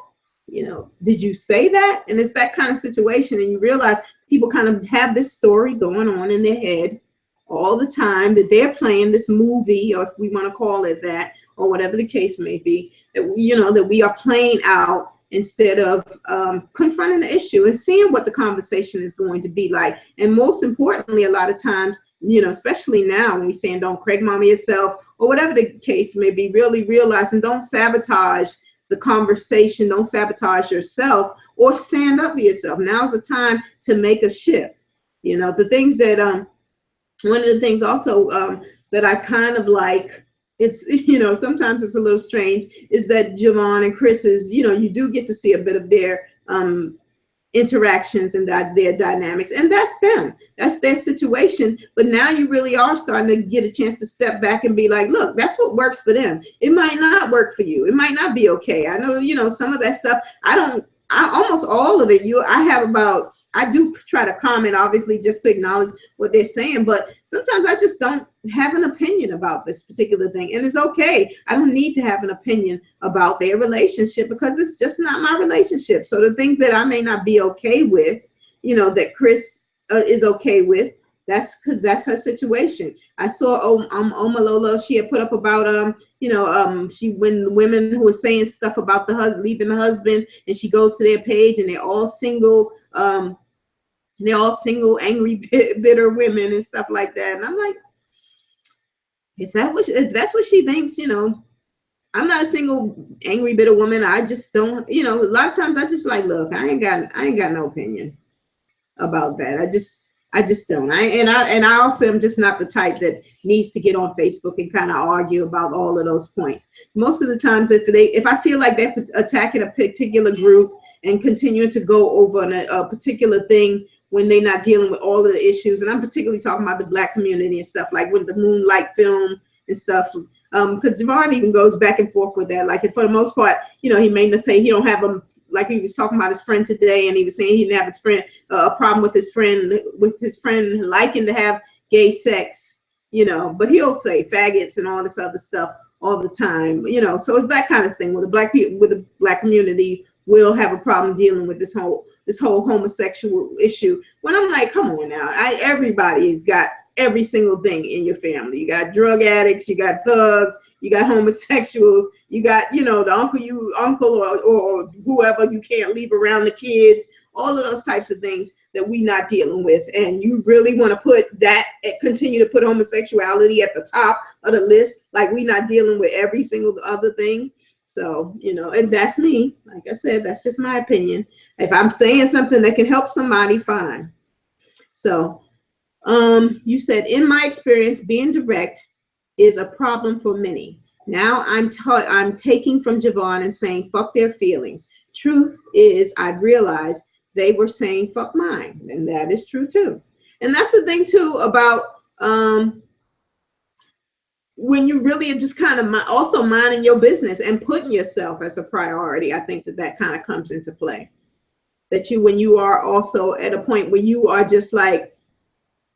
Did you say that? And it's that kind of situation. And you realize people kind of have this story going on in their head all the time, that they're playing this movie, or if we want to call it that, or whatever the case may be, that, that we are playing out instead of confronting the issue and seeing what the conversation is going to be like. And most importantly, a lot of times, especially now when we're saying don't Craig mama yourself, or whatever the case may be, really realizing don't sabotage the conversation, don't sabotage yourself, or stand up for yourself. Now's the time to make a shift. The things that, one of the things also that I kind of like it's, sometimes it's a little strange, is that Javon and Chris is, you do get to see a bit of their interactions and that their dynamics, and that's them, that's their situation. But now you really are starting to get a chance to step back and be like, look, that's what works for them. It might not work for you. It might not be okay. I know, some of that stuff, I almost all of it, I do try to comment, obviously, just to acknowledge what they're saying, but sometimes I just don't have an opinion about this particular thing. And it's okay. I don't need to have an opinion about their relationship because it's just not my relationship. So the things that I may not be okay with, that Chris is okay with, that's because that's her situation. I saw Omalolo, she had put up about when the women who were saying stuff about the husband leaving the husband, and she goes to their page and they're all single, angry, bitter women and stuff like that. And I'm like, if that's what she thinks, I'm not a single angry, bitter woman. I just don't, a lot of times I just like, look, I ain't got no opinion about that. I just don't. I also am just not the type that needs to get on Facebook and kind of argue about all of those points. Most of the times, if I feel like they're attacking a particular group and continuing to go over a particular thing when they're not dealing with all of the issues, and I'm particularly talking about the Black community and stuff, like with the Moonlight film and stuff, because Javon even goes back and forth with that. Like, for the most part, he may not say he don't have them. Like, he was talking about his friend today, and he was saying he didn't have his friend a problem with his friend liking to have gay sex, but he'll say faggots and all this other stuff all the time, So it's that kind of thing where the Black community will have a problem dealing with this whole homosexual issue. When I'm like, come on now, everybody's got every single thing in your family. You got drug addicts, you got thugs, you got homosexuals, you got, the uncle or whoever you can't leave around the kids, all of those types of things that we not dealing with. And you really want to continue to put homosexuality at the top of the list, like we not dealing with every single other thing. So, and that's me. Like I said, that's just my opinion. If I'm saying something that can help somebody, fine. So, you said, in my experience, being direct is a problem for many. Now I'm taking from Javon and saying, fuck their feelings. Truth is, I've realized they were saying, fuck mine. And that is true too. And that's the thing too about, when you really are just kind of also minding your business and putting yourself as a priority. I think that kind of comes into play. When you are also at a point where you are just like,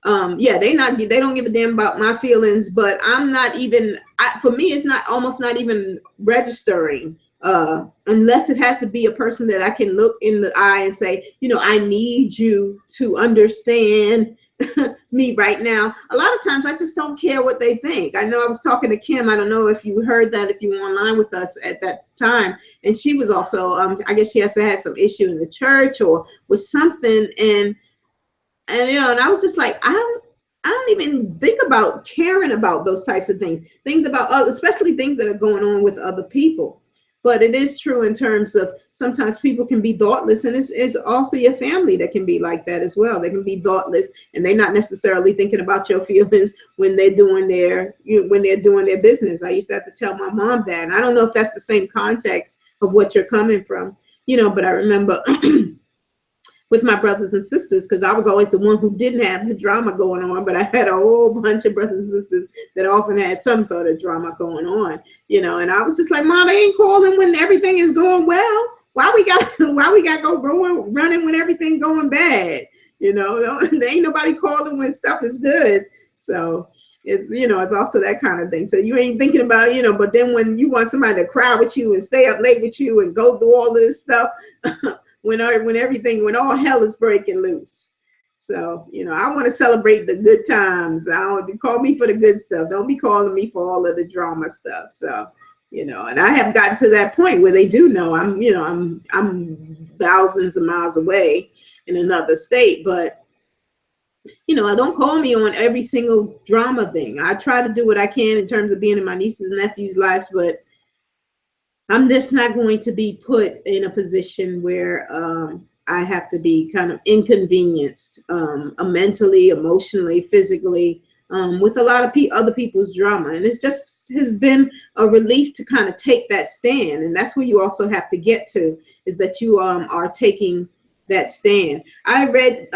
they don't give a damn about my feelings, but I'm not even, for me, it's almost not even registering, unless it has to be a person that I can look in the eye and say, I need you to understand me right now. A lot of times I just don't care what they think. I know I was talking to Kim. I don't know if you heard that, if you were online with us at that time. And she was also, I guess she had some issue in the church or with something. And I was just like, I don't even think about caring about those types of things about especially things that are going on with other people. But it is true in terms of sometimes people can be thoughtless, and it's also your family that can be like that as well. They can be thoughtless, and they're not necessarily thinking about your feelings when they're doing their business. I used to have to tell my mom that, and I don't know if that's the same context of what you're coming from, but I remember with my brothers and sisters, because I was always the one who didn't have the drama going on, but I had a whole bunch of brothers and sisters that often had some sort of drama going on, and I was just like, Mom, they ain't calling when everything is going well. Why we got go running when everything going bad? There ain't nobody calling when stuff is good. So it's, it's also that kind of thing. So you ain't thinking about, but then when you want somebody to cry with you and stay up late with you and go through all of this stuff, when all hell is breaking loose. So, I want to celebrate the good times. Call me for the good stuff. Don't be calling me for all of the drama stuff. So, and I have gotten to that point where they do know I'm thousands of miles away in another state, but don't call me on every single drama thing. I try to do what I can in terms of being in my nieces and nephews' lives, but I'm just not going to be put in a position where I have to be kind of inconvenienced mentally, emotionally, physically, with a lot of other people's drama. And it's just has been a relief to kind of take that stand. And that's where you also have to get to, is that you are taking that stand. I read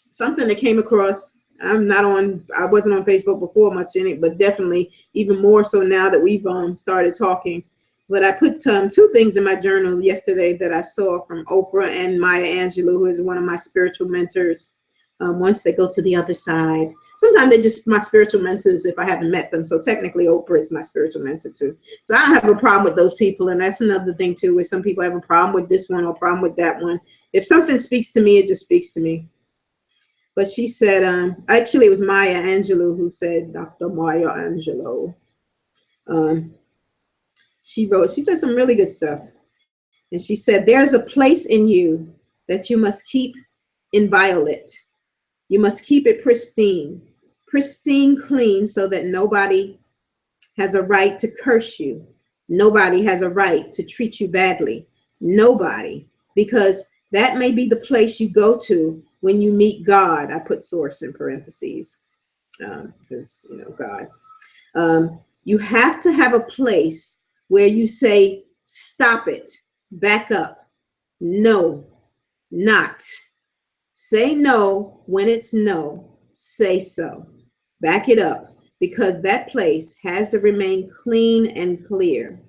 something that came across. I wasn't on Facebook before much in it, but definitely even more so now that we've started talking. But I put 2 things in my journal yesterday that I saw from Oprah and Maya Angelou, who is one of my spiritual mentors. Once they go to the other side, sometimes they're just my spiritual mentors if I haven't met them. So technically Oprah is my spiritual mentor too. So I don't have a problem with those people. And that's another thing too, where some people have a problem with this one or a problem with that one. If something speaks to me, it just speaks to me. But she said, actually it was Maya Angelou who said, Dr. Maya Angelou. She said some really good stuff. And she said, there's a place in you that you must keep inviolate. You must keep it pristine clean, so that nobody has a right to curse you. Nobody has a right to treat you badly. Nobody, because that may be the place you go to when you meet God. I put source in parentheses because, God. You have to have a place where you say, stop it, back up, no, not. Say no when it's no, say so. Back it up, because that place has to remain clean and clear.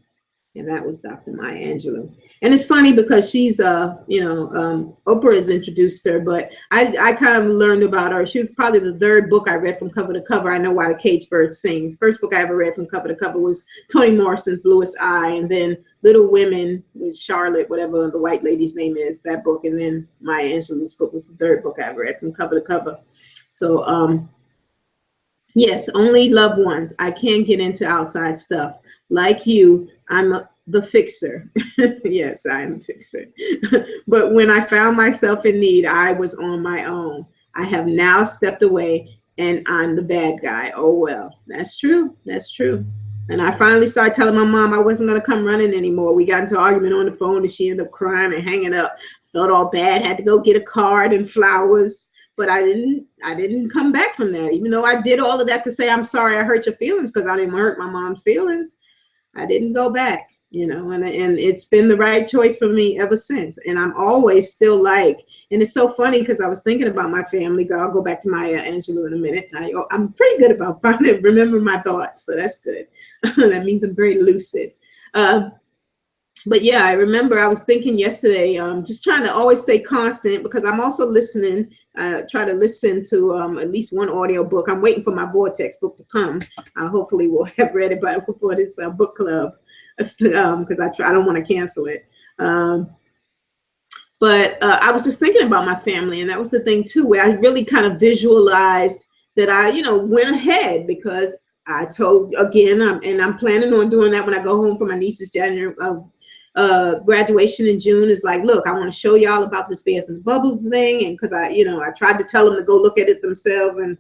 And that was Dr. Maya Angelou. And it's funny because she's, Oprah has introduced her, but I kind of learned about her. She was probably the 3rd book I read from cover to cover. I Know Why the Caged Bird Sings. First book I ever read from cover to cover was Toni Morrison's Bluest Eye, and then Little Women with Charlotte, whatever the white lady's name is, that book. And then Maya Angelou's book was the 3rd book I ever read from cover to cover. So, yes, only loved ones. I can't get into outside stuff. Like you, I'm the fixer. Yes, I am a fixer. But when I found myself in need, I was on my own. I have now stepped away and I'm the bad guy. Oh, well, that's true. That's true. And I finally started telling my mom I wasn't going to come running anymore. We got into an argument on the phone and she ended up crying and hanging up. Felt all bad, had to go get a card and flowers. But I didn't come back from that, even though I did all of that to say, I'm sorry I hurt your feelings, because I didn't hurt my mom's feelings. I didn't go back, and it's been the right choice for me ever since. And I'm always still and it's so funny because I was thinking about my family. I'll go back to Maya Angelou in a minute. I'm pretty good about remembering my thoughts, so that's good. That means I'm very lucid. But yeah, I remember I was thinking yesterday, just trying to always stay constant, because I'm also listening, try to listen to at least one audio book. I'm waiting for my Vortex book to come. I hopefully will have read it before this book club, because I don't want to cancel it. But I was just thinking about my family, and that was the thing too, where I really kind of visualized that I, went ahead, because I told, again, I'm planning on doing that when I go home for my niece's January graduation in June. Is like, look, I want to show y'all about this Bears in the Bubbles thing. And because I tried to tell them to go look at it themselves, and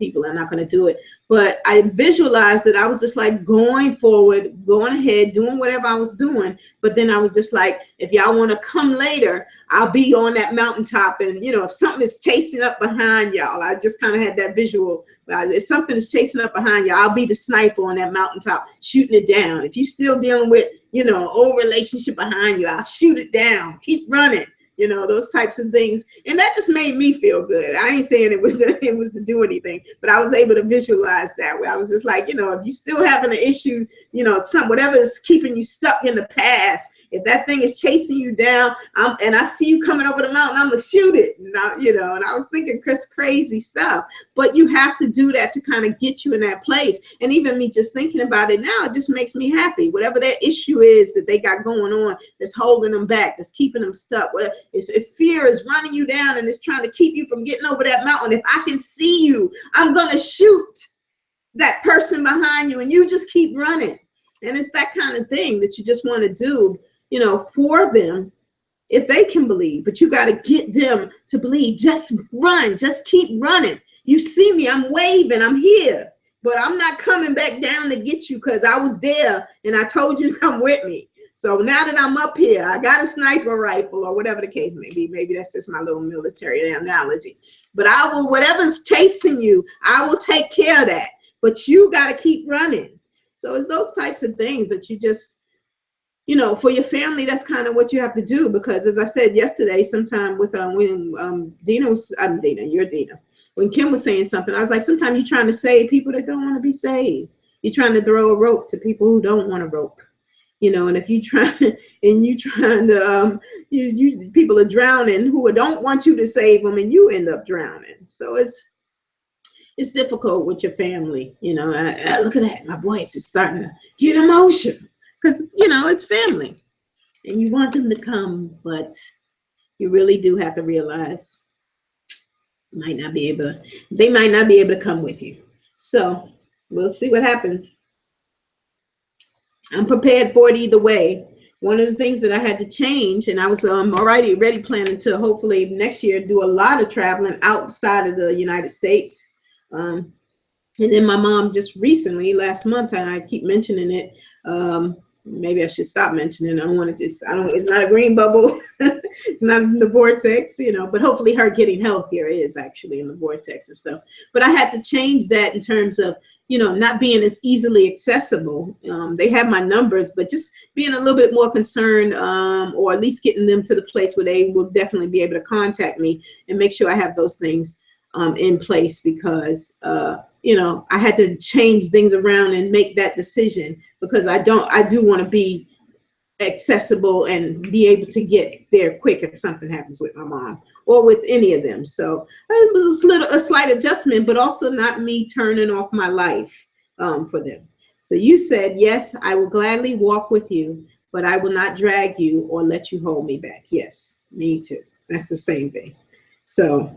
people are not going to do it. But I visualized that I was just like going forward, going ahead, doing whatever I was doing. But then I was just like, if y'all want to come later, I'll be on that mountaintop. And, if something is chasing up behind y'all, I just kind of had that visual. If something is chasing up behind y'all, I'll be the sniper on that mountaintop, shooting it down. If you're still dealing with, an old relationship behind you, I'll shoot it down, keep running. Those types of things. And that just made me feel good. I ain't saying it was to do anything, but I was able to visualize that way. I was just like, if you still having an issue, whatever is keeping you stuck in the past, if that thing is chasing you down, and I see you coming over the mountain, I'm gonna shoot it. And I was thinking crazy stuff, but you have to do that to kind of get you in that place. And even me just thinking about it now, it just makes me happy. Whatever that issue is that they got going on, that's holding them back, that's keeping them stuck, whatever. If fear is running you down and it's trying to keep you from getting over that mountain, if I can see you, I'm going to shoot that person behind you, and you just keep running. And it's that kind of thing that you just want to do, for them, if they can believe. But you got to get them to believe. Just run. Just keep running. You see me. I'm waving. I'm here. But I'm not coming back down to get you, because I was there and I told you to come with me. So now that I'm up here, I got a sniper rifle or whatever the case may be. Maybe that's just my little military analogy. But I will, whatever's chasing you, I will take care of that. But you got to keep running. So it's those types of things that you just, you know, for your family, that's kind of what you have to do. Because as I said yesterday, sometime with when Dina was, I'm Dina, you're Dina. When Kim was saying something, I was like, sometimes you're trying to save people that don't want to be saved. You're trying to throw a rope to people who don't want a rope. You know, and if you try and you trying to, you people are drowning who don't want you to save them, and you end up drowning. So it's difficult with your family. You know, look at that, my voice is starting to get emotional because you know it's family, and you want them to come, but you really do have to realize they might not be able to come with you. So we'll see what happens. I'm prepared for it either way. One of the things that I had to change, and I was already planning to hopefully next year do a lot of traveling outside of the United States. And then my mom just recently, last month, and I keep mentioning it, maybe I should stop mentioning it. It's not a green bubble. It's not in the vortex, you know, but hopefully her getting healthier is actually in the vortex and stuff. But I had to change that in terms of, you know, not being as easily accessible. They have my numbers, but just being a little bit more concerned, or at least getting them to the place where they will definitely be able to contact me and make sure I have those things in place, because, you know, I had to change things around and make that decision, because I do want to be accessible and be able to get there quick if something happens with my mom or with any of them. So it was a slight adjustment, but also not me turning off my life for them. So you said, yes, I will gladly walk with you, but I will not drag you or let you hold me back. Yes, me too. That's the same thing. So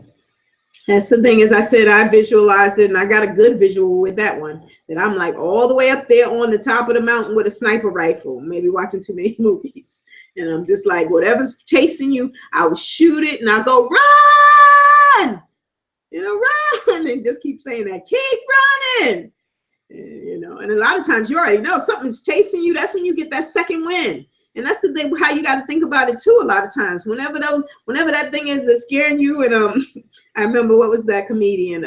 that's the thing. As I said, I visualized it, and I got a good visual with that one, that I'm like all the way up there on the top of the mountain with a sniper rifle, maybe watching too many movies. And I'm just like, whatever's chasing you, I will shoot it and I'll go, run, you know, run, and just keep saying that, keep running. And, you know, and a lot of times you already know something's chasing you. That's when you get that second wind. And that's the thing, how you got to think about it too. A lot of times, whenever that thing is that's scaring you, and I remember, what was that comedian,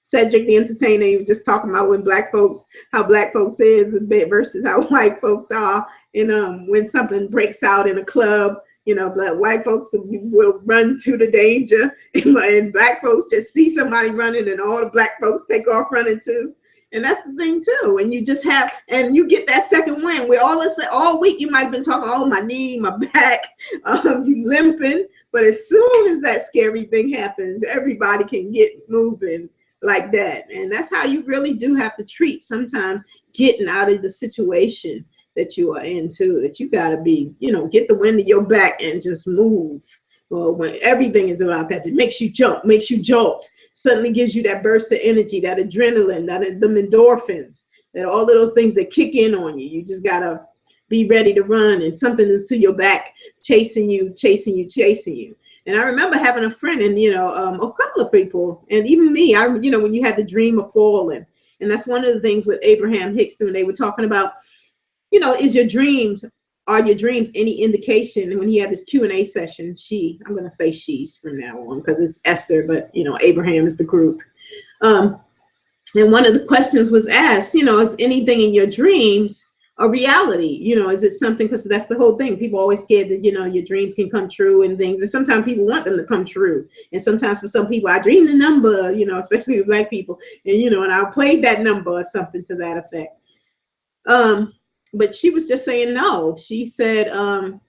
Cedric the Entertainer? He was just talking about when how black folks is versus how white folks are, and when something breaks out in a club, you know, white folks will run to the danger, and black folks just see somebody running, and all the black folks take off running too. And that's the thing too. And you just and you get that second wind where all week you might have been talking, oh, my knee, my back, you limping. But as soon as that scary thing happens, everybody can get moving like that. And that's how you really do have to treat sometimes getting out of the situation that you are in too, that you got to be, you know, get the wind of your back and just move. Well, when everything is about that, it makes you jump, makes you jolt, suddenly gives you that burst of energy, that adrenaline, them endorphins, that all of those things that kick in on you. You just got to be ready to run, and something is to your back, chasing you. And I remember having a friend, and, you know, a couple of people, and even me, you know, when you had the dream of falling. And that's one of the things with Abraham Hicks, when they were talking about, you know, are your dreams any indication? And when he had this Q&A session, I'm going to say she's from now on because it's Esther, but, you know, Abraham is the group. And one of the questions was asked, you know, is anything in your dreams a reality? You know, is it something, because that's the whole thing. People are always scared that, you know, your dreams can come true and things. And sometimes people want them to come true. And sometimes for some people, I dream the number, you know, especially with black people. And, you know, and I played that number or something to that effect. But she was just saying no. She said, and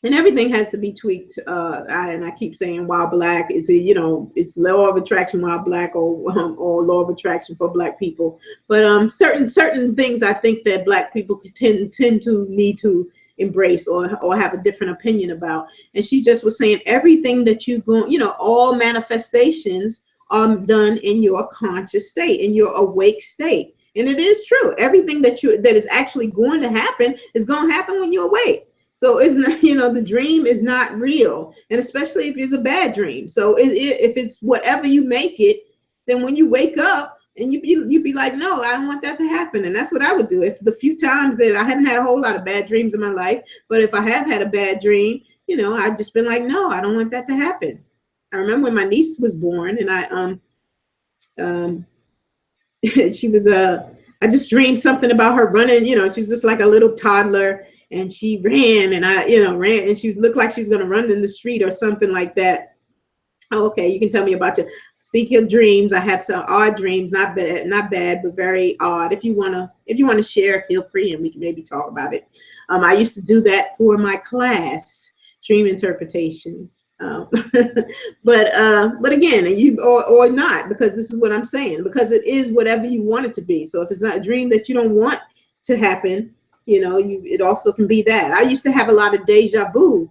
everything has to be tweaked. And I keep saying, while black is, you know, it's law of attraction while black, or law of attraction for black people. But certain things I think that black people tend to need to embrace or have a different opinion about. And she just was saying everything that you go, you know, all manifestations are done in your conscious state, in your awake state. And it is true. Everything that is actually going to happen is going to happen when you're awake. So it's not, you know, the dream is not real. And especially if it's a bad dream. So if it's whatever you make it, then when you wake up, And you'd be like, no, I don't want that to happen. And that's what I would do. If the few times that I hadn't had a whole lot of bad dreams in my life, but if I have had a bad dream, I've just been like, no, I don't want that to happen. I remember when my niece was born, and she was I just dreamed something about her running. She was just like a little toddler, and she ran, and I ran, and she looked like she was going to run in the street or something like that. Okay, you can tell me about your. Speaking of dreams, I have some odd dreams, not bad, but very odd. If you wanna share, feel free, and we can maybe talk about it. I used to do that for my class, dream interpretations. But again, or not, because this is what I'm saying, because it is whatever you want it to be. So if it's not a dream that you don't want to happen, it also can be that. I used to have a lot of deja vu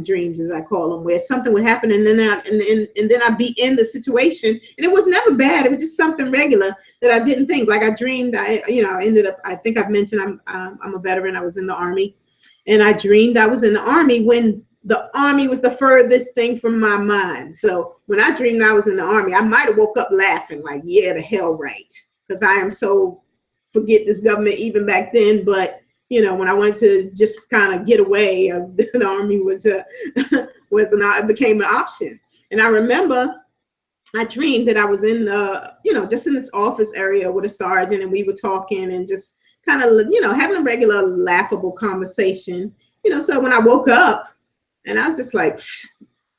dreams, as I call them, where something would happen, and then I'd be in the situation, and it was never bad. It was just something regular that I didn't think. Like I dreamed, I ended up. I think I've mentioned I'm a veteran. I was in the Army, and I dreamed I was in the Army when the Army was the furthest thing from my mind. So when I dreamed I was in the Army, I might have woke up laughing, like, yeah, the hell right, because I am so forget this government even back then, but. When I wanted to just kind of get away, the Army became an option. And I remember I dreamed that I was in just in this office area with a sergeant, and we were talking and just kind of, having a regular laughable conversation. So when I woke up, and I was just like,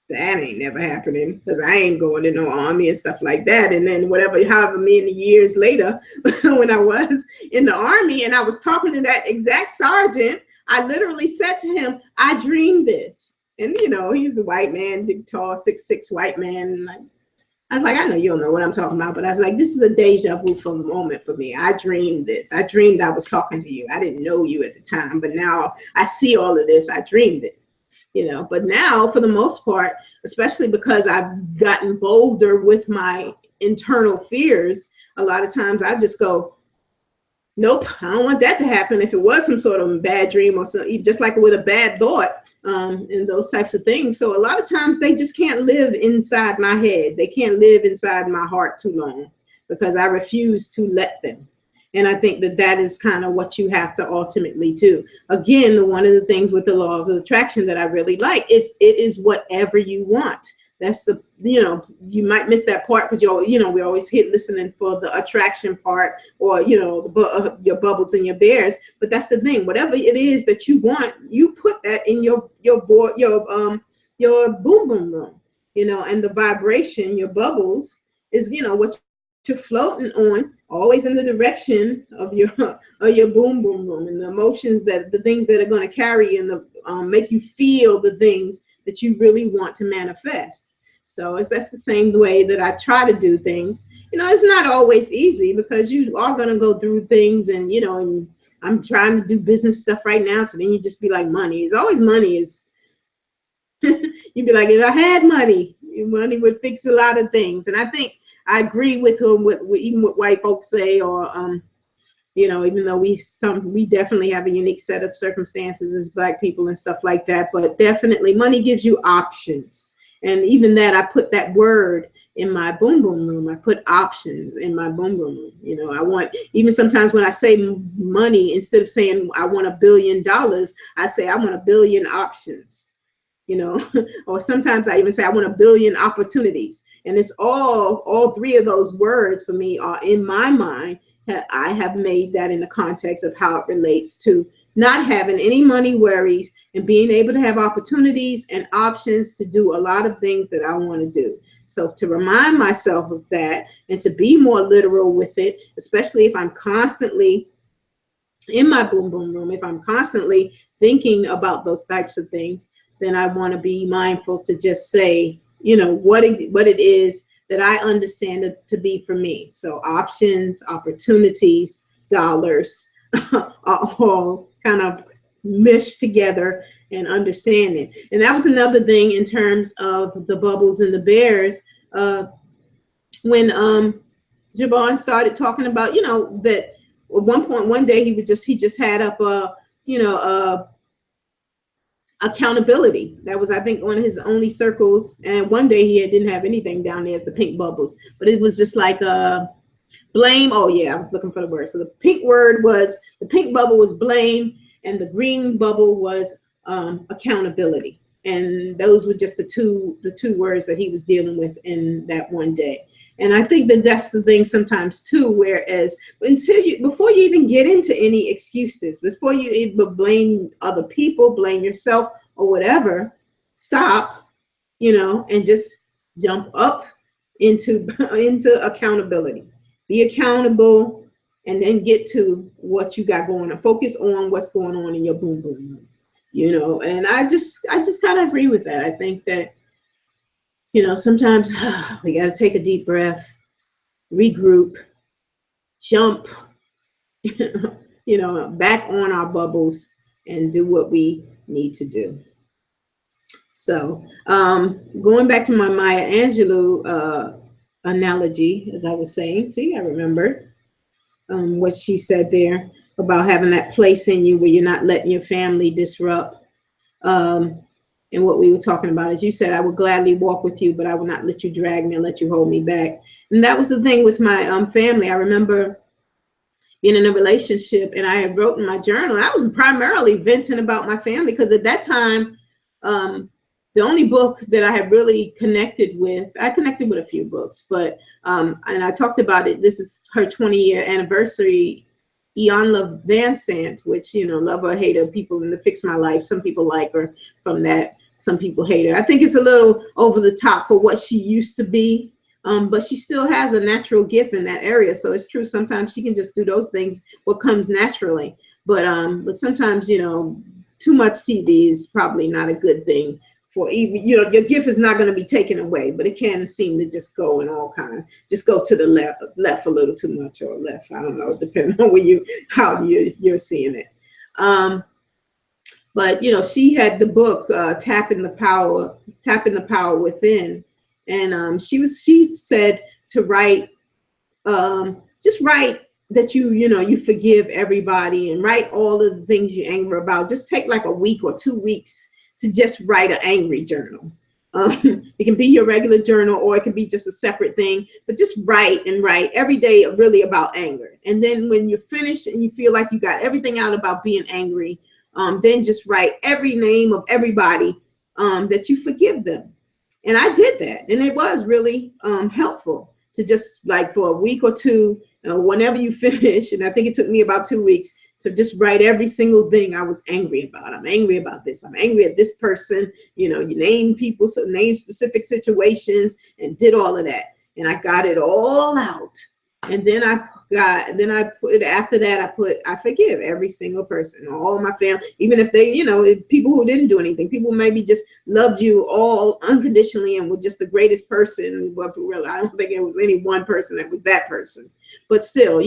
that ain't never happening, because I ain't going to no Army and stuff like that. And then however many years later, when I was in the Army and I was talking to that exact sergeant, I literally said to him, I dreamed this. And, he's a white man, big, tall, 6'6" white man. And I was like, I know you don't know what I'm talking about, but I was like, this is a deja vu for a moment for me. I dreamed this. I dreamed I was talking to you. I didn't know you at the time, but now I see all of this. I dreamed it. But now, for the most part, especially because I've gotten bolder with my internal fears, a lot of times I just go, nope, I don't want that to happen. If it was some sort of bad dream or something, just like with a bad thought, and those types of things. So a lot of times they just can't live inside my head. They can't live inside my heart too long, because I refuse to let them. And I think that is kind of what you have to ultimately do. Again, one of the things with the law of attraction that I really like is it is whatever you want. That's the, you might miss that part because we always listening for the attraction part, or, your bubbles and your bears. But that's the thing. Whatever it is that you want, you put that in your boom boom room, and the vibration, your bubbles is, what you're floating on, always in the direction of your boom boom room, and the emotions, the things that are going to carry and make you feel the things that you really want to manifest. So that's the same way that I try to do things. It's not always easy, because you are going to go through things, and and I'm trying to do business stuff right now. So then you just be like, money is always money is. You'd be like, if I had money would fix a lot of things. And I think I agree with him even what white folks say, or even though we definitely have a unique set of circumstances as Black people and stuff like that, but definitely money gives you options. And even that, I put that word in my boom boom room. I put options in my boom boom room. I want, even sometimes when I say money, instead of saying I want $1 billion, I say I want 1 billion options. Or sometimes I even say I want 1 billion opportunities. And it's all three of those words for me are in my mind. I have made that in the context of how it relates to not having any money worries and being able to have opportunities and options to do a lot of things that I want to do. So to remind myself of that, and to be more literal with it, especially if I'm constantly in my boom boom room, if I'm constantly thinking about those types of things, then I want to be mindful to just say, what it is that I understand it to be for me. So options, opportunities, dollars are all kind of meshed together and understanding. And that was another thing in terms of the bubbles and the bears. When Javon started talking about, that at one day he just had up accountability. That was, I think, one of his only circles. And one day he didn't have anything down there as the pink bubbles, but it was just like Blame. Oh yeah, I was looking for the word. So the pink bubble was blame, and the green bubble was accountability. And those were just the two words that he was dealing with in that one day. And I think that that's the thing sometimes too. Whereas before you even get into any excuses, before you even blame other people, blame yourself or whatever, stop, and just jump up into into accountability. Be accountable, and then get to what you got going on. Focus on what's going on in your boom boom room. And I just kind of agree with that. I think that sometimes we got to take a deep breath, regroup, jump, back on our bubbles, and do what we need to do. So, going back to my Maya Angelou analogy, as I was saying, see, I remember what she said there about having that place in you where you're not letting your family disrupt. And what we were talking about, as you said, I would gladly walk with you, but I will not let you drag me and let you hold me back. And that was the thing with my family. I remember being in a relationship, and I had wrote in my journal. I was primarily venting about my family because at that time, the only book that I had really connected with, I connected with a few books, but and I talked about it. This is her 20-year anniversary. Iyanla Vanzant, which, love or hate her, people in the Fix My Life. Some people like her from that. Some people hate her. I think it's a little over the top for what she used to be. But she still has a natural gift in that area. So it's true. Sometimes she can just do those things, what comes naturally. But sometimes, too much TV is probably not a good thing for even, your gift is not going to be taken away, but it can seem to just go in all kinds, just go to the left a little too much, or left. I don't know, depending on how you're seeing it. But she had the book tapping the power within. And she said to write, just write that you forgive everybody, and write all of the things you're angry about. Just take like a week or 2 weeks to just write an angry journal. It can be your regular journal, or it can be just a separate thing, but just write every day really about anger. And then when you're finished and you feel like you got everything out about being angry, then just write every name of everybody that you forgive them. And I did that, and it was really helpful to just, like, for a week or two, whenever you finish, and I think it took me about 2 weeks, to just write every single thing I was angry about. I'm angry about this. I'm angry at this person. You name people, so name specific situations, and did all of that. And I got it all out. And then I forgive every single person, all my family, even if they, people who didn't do anything, people maybe just loved you all unconditionally and were just the greatest person. But really, I don't think it was any one person that was that person. But still,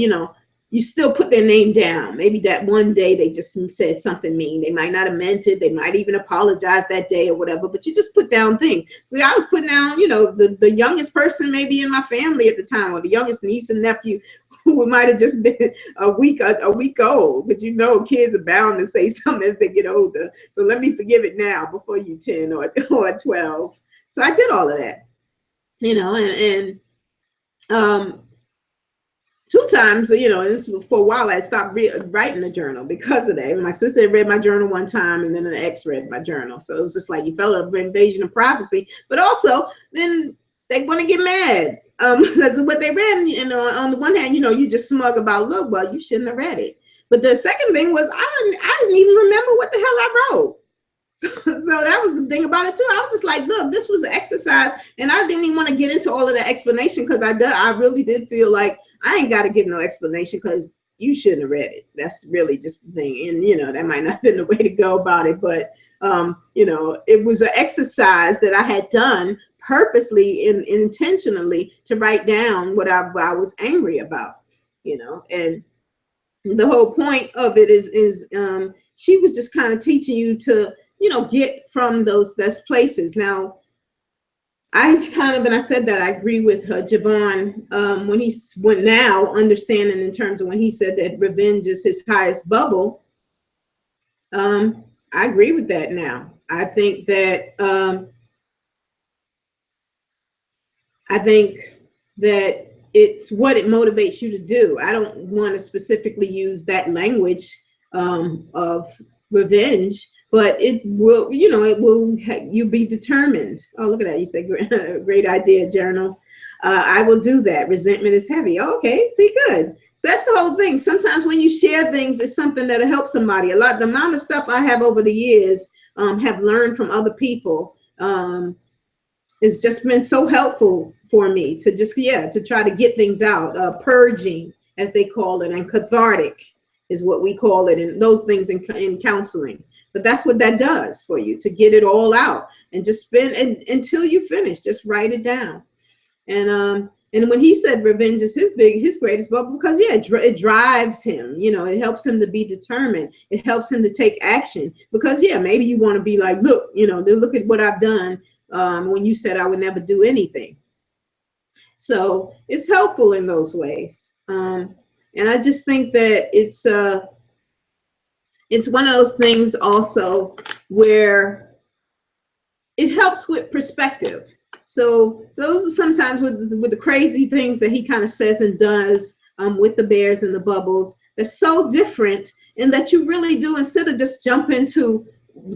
you still put their name down. Maybe that one day they just said something mean. They might not have meant it. They might even apologize that day or whatever, but you just put down things. So I was putting down, the youngest person maybe in my family at the time, or the youngest niece and nephew, who might have just been a week old. But kids are bound to say something as they get older. So let me forgive it now before you 10 or 12. So I did all of that, and 2 times, this for a while, I stopped writing a journal because of that. My sister read my journal one time, and then an ex read my journal. So it was just like, you felt an invasion of privacy, but also then they want to get mad. That's what they read. And on the one hand, you just smug about, look, well, you shouldn't have read it. But the second thing was, I didn't even remember what the hell I wrote. So that was the thing about it too. I was just like, look, this was an exercise, and I didn't even want to get into all of the explanation, because I really did feel like I ain't got to give no explanation, because you shouldn't have read it. That's really just the thing. And that might not have been the way to go about it, but it was an exercise that I had done purposely and intentionally to write down what I was angry about, and the whole point of it is she was just kind of teaching you to get from those places. Now, and I said that I agree with Javon when now understanding in terms of when he said that revenge is his highest bubble. I agree with that now. I think that it's what it motivates you to do. I don't want to specifically use that language of revenge, but it will, it will you be determined. Oh, look at that. You said great idea, Journal. I will do that. Resentment is heavy. Okay, see, good. So that's the whole thing. Sometimes when you share things, it's something that'll help somebody. The amount of stuff I have over the years have learned from other people. It's just been so helpful for me to just, to try to get things out. Purging, as they call it, and cathartic is what we call it, and those things in counseling. But that's what that does for you, to get it all out and just spend until you finish. Just write it down. And when he said revenge is his greatest bubble, because it drives him. It helps him to be determined. It helps him to take action, because maybe you want to be like, look, look at what I've done. When you said I would never do anything. So it's helpful in those ways. And I just think that it's one of those things also where it helps with perspective. So those are sometimes with the crazy things that he kind of says and does with the bears and the bubbles, that's so different, and that you really do, instead of just jumping to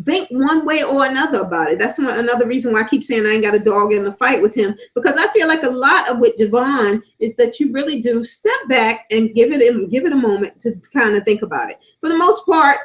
think one way or another about it. That's another reason why I keep saying I ain't got a dog in the fight with him, because I feel like a lot of with Javon is that you really do step back and give it a moment to kind of think about it. For the most part,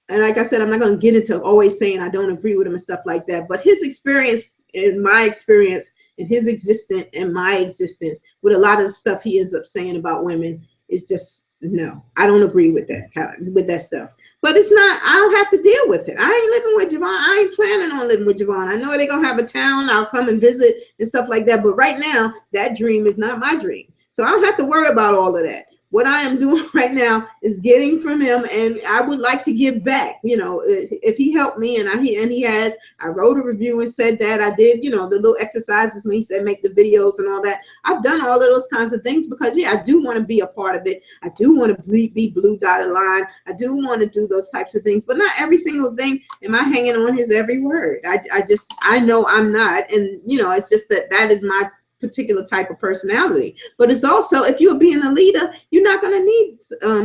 and like I said, I'm not going to get into always saying I don't agree with him and stuff like that, but his experience, in my experience, in his existence and my existence, with a lot of the stuff he ends up saying about women, is just, no, I don't agree with that stuff. But it's not, I don't have to deal with it. I ain't living with Javon. I ain't planning on living with Javon. I know they're going to have a town. I'll come and visit and stuff like that. But right now, that dream is not my dream. So I don't have to worry about all of that. What I am doing right now is getting from him, and I would like to give back. If he helped me, and he has, I wrote a review and said that I did, the little exercises when he said make the videos and all that. I've done all of those kinds of things because I do want to be a part of it. I do want to be blue dotted line. I do want to do those types of things, but not every single thing am I hanging on his every word. I know I'm not, and it's just that is my particular type of personality. But it's also, if you're being a leader, you're not going to need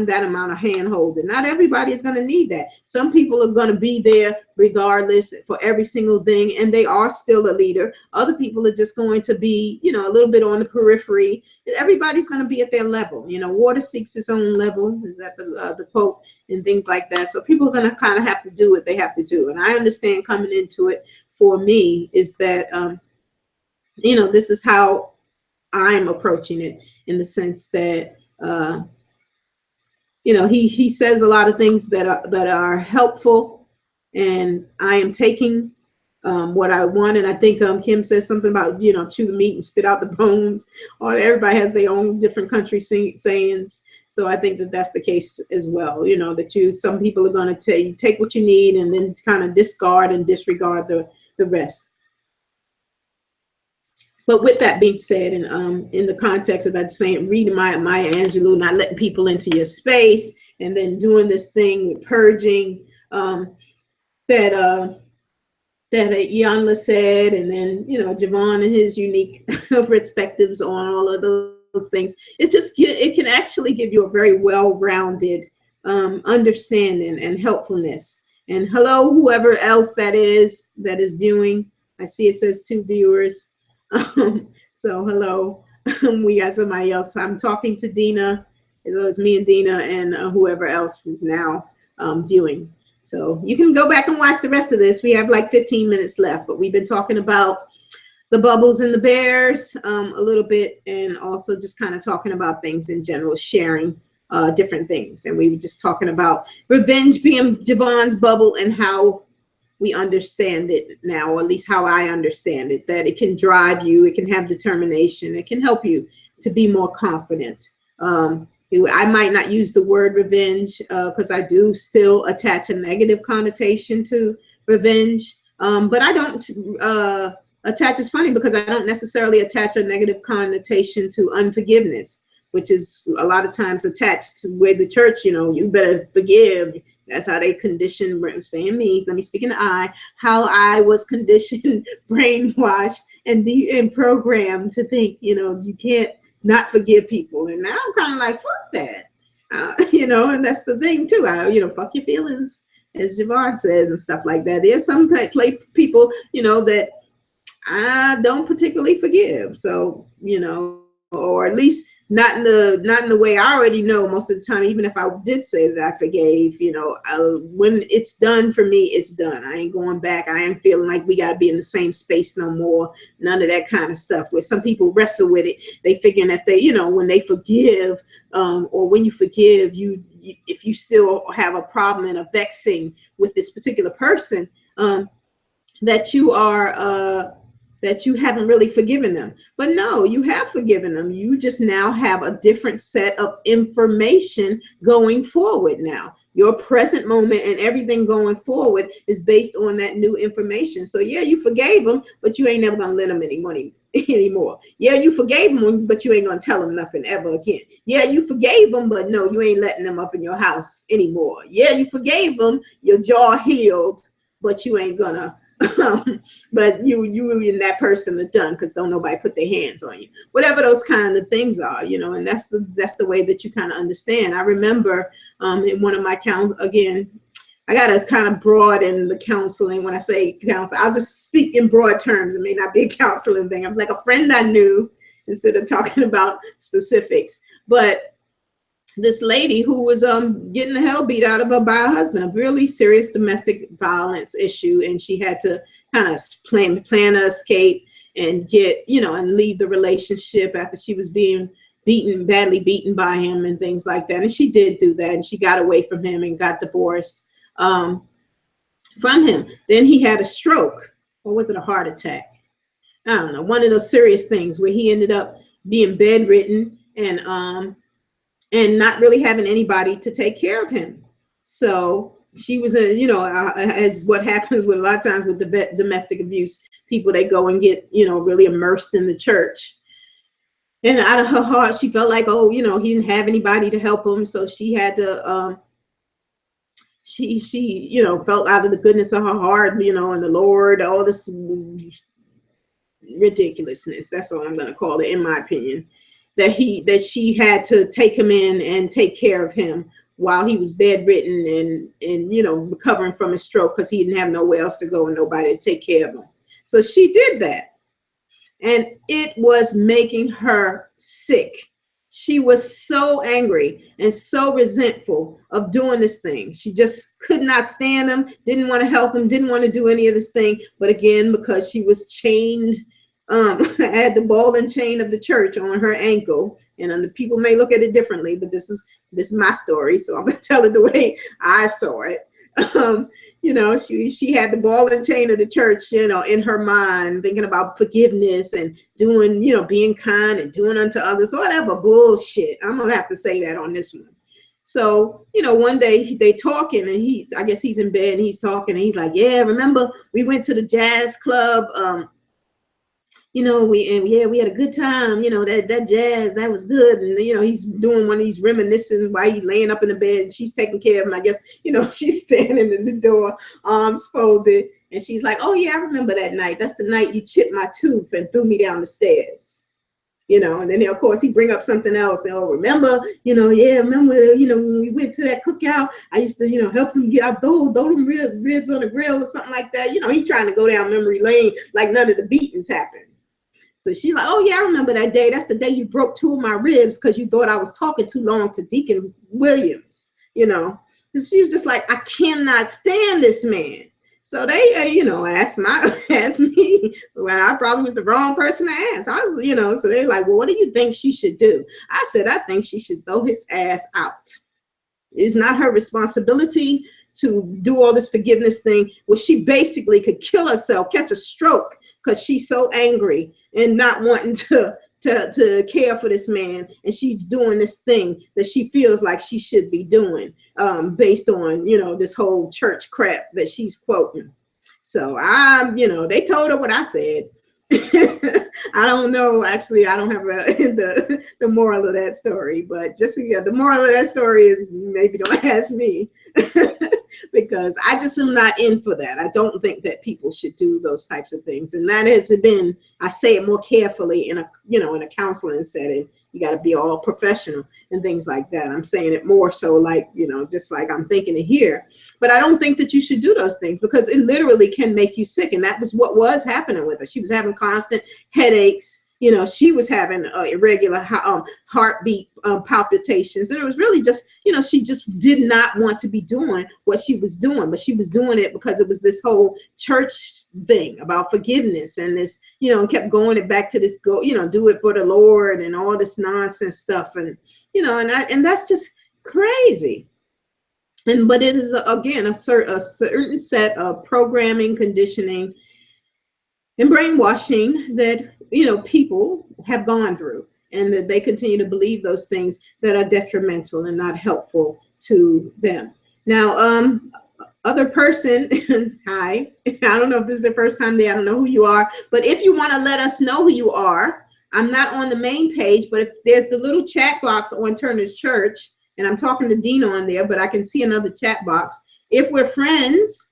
that amount of hand holding. Not everybody is going to need that. Some people are going to be there regardless for every single thing, and they are still a leader. Other people are just going to be, a little bit on the periphery. Everybody's going to be at their level. Water seeks its own level, is that the quote, and things like that. So people are going to kind of have to do what they have to do. And I understand coming into it, for me, is that this is how I'm approaching it, in the sense that, he says a lot of things that are helpful, and I am taking what I want. And I think Kim says something about, chew the meat and spit out the bones, or everybody has their own different country sayings. So I think that that's the case as well. That some people are going to take what you need and then kind of discard and disregard the rest. But with that being said, and in the context of that, saying, reading Maya Angelou, not letting people into your space, and then doing this thing with purging, that Iyanla said, and then Javon and his unique perspectives on all of those things. It can actually give you a very well-rounded understanding and helpfulness. And hello, whoever else that is viewing. I see it says 2 viewers. So hello, we got somebody else. I'm talking to Dina. It was me and Dina and whoever else is now viewing. So you can go back and watch the rest of this. We have like 15 minutes left, but we've been talking about the bubbles and the bears a little bit, and also just kind of talking about things in general, sharing different things. And we were just talking about revenge being Javon's bubble, and how we understand it now, or at least how I understand it, that it can drive you, it can have determination, it can help you to be more confident. I might not use the word revenge because I do still attach a negative connotation to revenge, but I don't attach, it's funny because I don't necessarily attach a negative connotation to unforgiveness, which is a lot of times attached to where the church, you better forgive. That's how they condition, saying me, let me speak in the I, how I was conditioned, brainwashed, and programmed to think, you can't not forgive people. And now I'm kind of like, fuck that. You know, and that's the thing too. You know, fuck your feelings, as Javon says, and stuff like that. There's some people, you know, that I don't particularly forgive. So, you know, or at least not in the way I already know most of the time. Even if I did say that I forgave, you know, when it's done for me, it's done. I ain't going back. I ain't feeling like we got to be in the same space no more. None of that kind of stuff. Where some people wrestle with it, they figuring that they, you know, when they forgive, or when you forgive, if you still have a problem and a vexing with this particular person, that you are. That you haven't really forgiven them. But no, you have forgiven them. You just now have a different set of information going forward now. Your present moment and everything going forward is based on that new information. So yeah, you forgave them, but you ain't never gonna lend them any money anymore. Yeah, you forgave them, but you ain't gonna tell them nothing ever again. Yeah, you forgave them, but no, you ain't letting them up in your house anymore. Yeah, you forgave them, your jaw healed, but you ain't gonna but you and that person are done, because don't nobody put their hands on you. Whatever those kind of things are, you know, and that's the way that you kind of understand. I remember in one of my again, I got to kind of broaden the counseling. When I say counsel, I'll just speak in broad terms. It may not be a counseling thing. I'm like a friend I knew instead of talking about specifics. But this lady who was getting the hell beat out of her by her husband, a really serious domestic violence issue, and she had to kind of plan to escape and get, you know, and leave the relationship after she was being badly beaten by him and things like that. And she did do that, and she got away from him and got divorced from him. Then he had a stroke, or was it a heart attack? I don't know, one of those serious things where he ended up being bedridden and not really having anybody to take care of him. So she was you know, as what happens with a lot of times with the domestic abuse, people, they go and get, you know, really immersed in the church. And out of her heart, she felt like, oh, you know, he didn't have anybody to help him. So she had to, she, you know, felt out of the goodness of her heart, you know, and the Lord, all this ridiculousness. That's all I'm going to call it, in my opinion. That she had to take him in and take care of him while he was bedridden and you know, recovering from his stroke, because he didn't have nowhere else to go and nobody to take care of him. So she did that, and it was making her sick. She was so angry and so resentful of doing this thing. She just could not stand him, didn't want to help him, didn't want to do any of this thing. But again, because she was chained, had the ball and chain of the church on her ankle, and the people may look at it differently, but this is my story, so I'm gonna tell it the way I saw it. You know, she had the ball and chain of the church, you know, in her mind, thinking about forgiveness and doing, you know, being kind and doing unto others, whatever bullshit. I'm gonna have to say that on this one. So, you know, one day they talking, and I guess he's in bed and he's talking, and he's like, yeah, remember we went to the jazz club, you know, we had a good time, you know, that jazz, that was good. And, you know, he's doing one of these reminiscing while he's laying up in the bed, and she's taking care of him. I guess, you know, she's standing in the door, arms folded. And she's like, oh yeah, I remember that night. That's the night you chipped my tooth and threw me down the stairs. You know, and then of course he bring up something else. And, oh, remember, you know, yeah, remember, you know, when we went to that cookout, I used to, you know, help them get out, throw them ribs on the grill or something like that. You know, he trying to go down memory lane like none of the beatings happened. So she's like, oh yeah, I remember that day. That's the day you broke 2 of my ribs because you thought I was talking too long to Deacon Williams, you know. And she was just like, I cannot stand this man. So they, you know, asked me. Well, I probably was the wrong person to ask. I was, you know, so they're like, well, what do you think she should do? I said, I think she should throw his ass out. It's not her responsibility to do all this forgiveness thing, where she basically could kill herself, catch a stroke, because she's so angry and not wanting to care for this man, and she's doing this thing that she feels like she should be doing, based on, you know, this whole church crap that she's quoting. So you know, they told her what I said. I don't know, actually, I don't have the moral of that story, but just, yeah, the moral of that story is maybe don't ask me. because I just am not in for that. I don't think that people should do those types of things. And that has been, I say it more carefully in a, in a counseling setting. You got to be all professional and things like that. I'm saying it more so like, just like I'm thinking it here. But I don't think that you should do those things because it literally can make you sick. And that was what was happening with her. She was having constant headaches. She was having irregular heartbeat palpitations. And it was really just, she just did not want to be doing what she was doing, but she was doing it because it was this whole church thing about forgiveness and this, and kept going it back to this, do it for the Lord and all this nonsense stuff. And, and that's just crazy. But it is, again, a certain set of programming, conditioning, and brainwashing that, people have gone through, and that they continue to believe those things that are detrimental and not helpful to them. Now, other person, hi, I don't know if this is the first time there, I don't know who you are, but if you want to let us know who you are, I'm not on the main page, but if there's the little chat box on Turner's Church, and I'm talking to Dina on there, but I can see another chat box. If we're friends,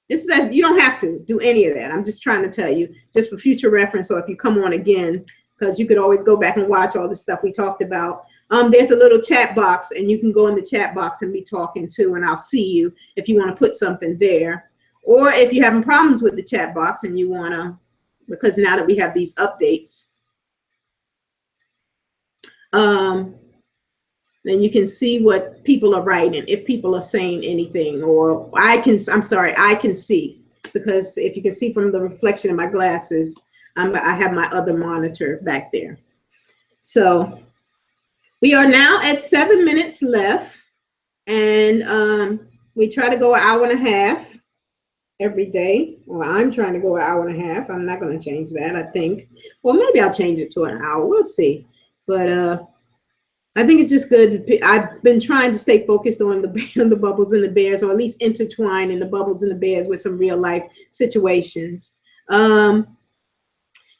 you don't have to do any of that. I'm just trying to tell you, just for future reference, or if you come on again, because you could always go back and watch all the stuff we talked about. There's a little chat box, and you can go in the chat box and be talking too, and I'll see you if you want to put something there. Or if you're having problems with the chat box and you want to, because now that we have these updates, then you can see what people are writing, if people are saying anything, or I can see, because if you can see from the reflection of my glasses, I have my other monitor back there. So we are now at 7 minutes left, and we try to go an hour and a half every day. Well, I'm trying to go an hour and a half. I'm not going to change that, I think. Well, maybe I'll change it to an hour. We'll see. But I think it's just good. I've been trying to stay focused on the bubbles and the bears, or at least intertwine in the bubbles and the bears with some real life situations.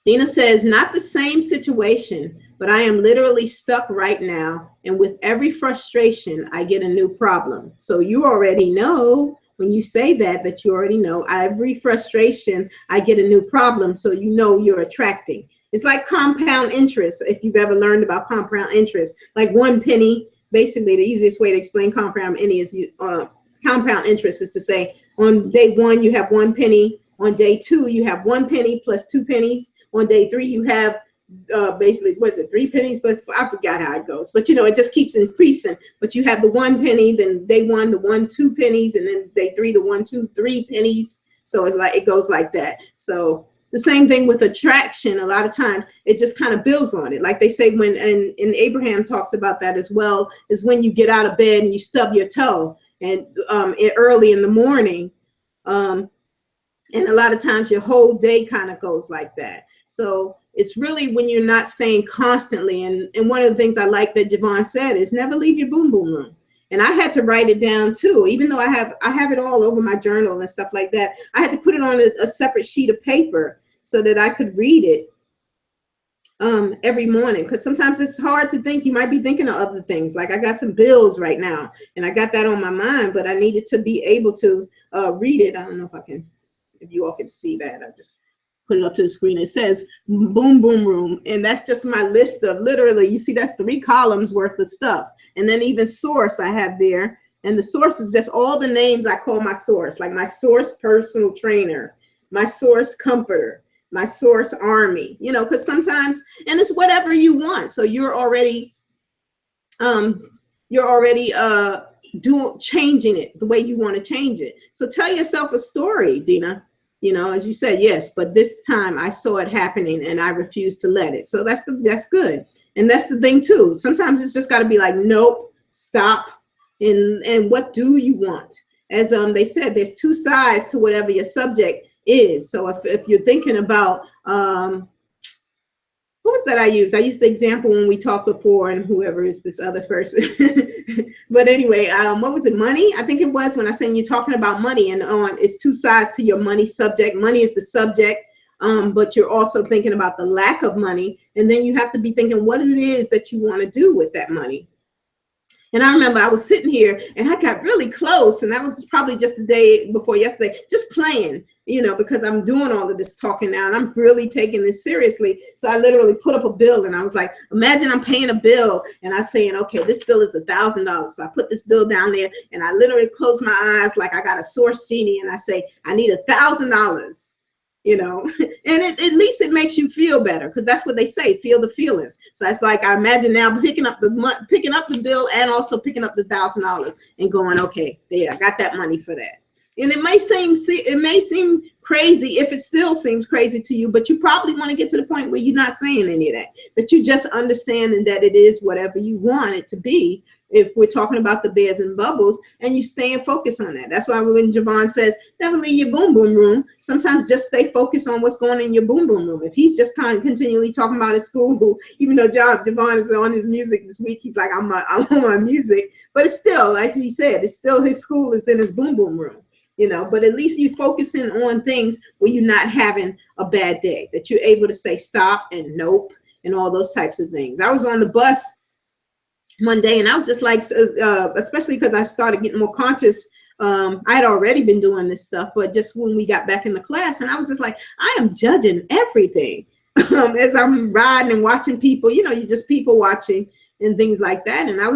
Dina says, not the same situation, but I am literally stuck right now. And with every frustration, I get a new problem. So you already know when you say that you already know every frustration, I get a new problem. So you're attracting. It's like compound interest. If you've ever learned about compound interest, like 1 penny, basically the easiest way to explain compound interest is to say on day 1, you have 1 penny. On day 2, you have 1 penny plus 2 pennies. On day 3, you have basically, 3 pennies plus, I forgot how it goes, but it just keeps increasing. But you have the 1 penny, then day 1, the 1, 2 pennies, and then day 3, the 1, 2, 3 pennies. So it's like, it goes like that. So the same thing with attraction. A lot of times it just kind of builds on it. Like they say when, and Abraham talks about that as well, is when you get out of bed and you stub your toe and early in the morning. And a lot of times your whole day kind of goes like that. So it's really when you're not staying constantly. And one of the things I like that Javon said is never leave your boom boom room. And I had to write it down too, even though I have it all over my journal and stuff like that. I had to put it on a separate sheet of paper so that I could read it every morning. Because sometimes it's hard to think. You might be thinking of other things. Like I got some bills right now, and I got that on my mind, but I needed to be able to read it. I don't know if you all can see that. I just put it up to the screen. It says boom boom room, and that's just my list of literally, you see, that's 3 columns worth of stuff. And then even source I have there, and the source is just all the names I call my source, like my source personal trainer, my source comforter, my source army, because sometimes, and it's whatever you want. So you're already changing it the way you want to change it. So tell yourself a story, Dina. As you said, yes, but this time I saw it happening and I refused to let it. So that's good. And that's the thing too. Sometimes it's just got to be like, nope, stop. And what do you want? As they said, there's 2 sides to whatever your subject is. So if you're thinking about, what was that I used? I used the example when we talked before, and whoever is this other person. But anyway, what was it? Money? I think it was when I said you're talking about money, and it's 2 sides to your money subject. Money is the subject, but you're also thinking about the lack of money. And then you have to be thinking what it is that you want to do with that money. And I remember I was sitting here and I got really close, and that was probably just the day before yesterday, just playing, because I'm doing all of this talking now and I'm really taking this seriously. So I literally put up a bill and I was like, imagine I'm paying a bill and I'm saying, okay, this bill is $1,000. So I put this bill down there and I literally close my eyes like I got a source genie and I say, I need $1,000. And at least it makes you feel better, because that's what they say, feel the feelings. So it's like, I imagine now picking up the bill and also picking up the $1,000 and going, okay, there, I got that money for that. And it may seem crazy, if it still seems crazy to you, but you probably want to get to the point where you're not saying any of that you just understanding that it is whatever you want it to be. If we're talking about the bears and bubbles, and you stay and focus on that. That's why when Javon says, never leave your boom boom room, sometimes just stay focused on what's going on in your boom boom room. If he's just kind of continually talking about his school, even though Javon is on his music this week, he's like, I'm on my music, but it's still, like he said, it's still his school is in his boom boom room. But at least you're focusing on things where you're not having a bad day, that you're able to say stop and nope and all those types of things. I was on the bus one day and I was just like, especially because I started getting more conscious. I had already been doing this stuff, but just when we got back in the class, and I was just like, I am judging everything as I'm riding and watching people, you're just people watching and things like that. And I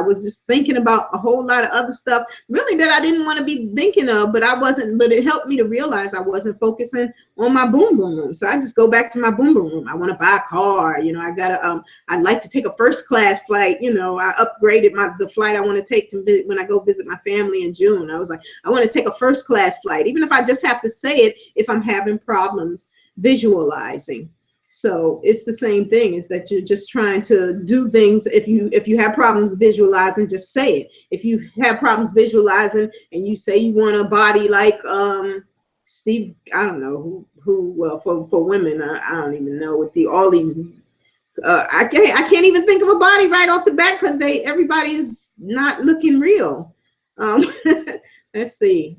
was just thinking about a whole lot of other stuff really that I didn't want to be thinking of, but it helped me to realize I wasn't focusing on my boom boom room. So I just go back to my boom boom room. I want to buy a car, I'd like to take a first class flight. I upgraded the flight I want to take when I go visit my family in June. I was like, I want to take a first class flight, even if I just have to say it, if I'm having problems visualizing. So it's the same thing, is that you're just trying to do things. If you have problems visualizing, just say it. If you have problems visualizing and you say you want a body like Steve, I don't know who well, for women, I don't even know with all these. I can't even think of a body right off the bat because everybody is not looking real. Let's see.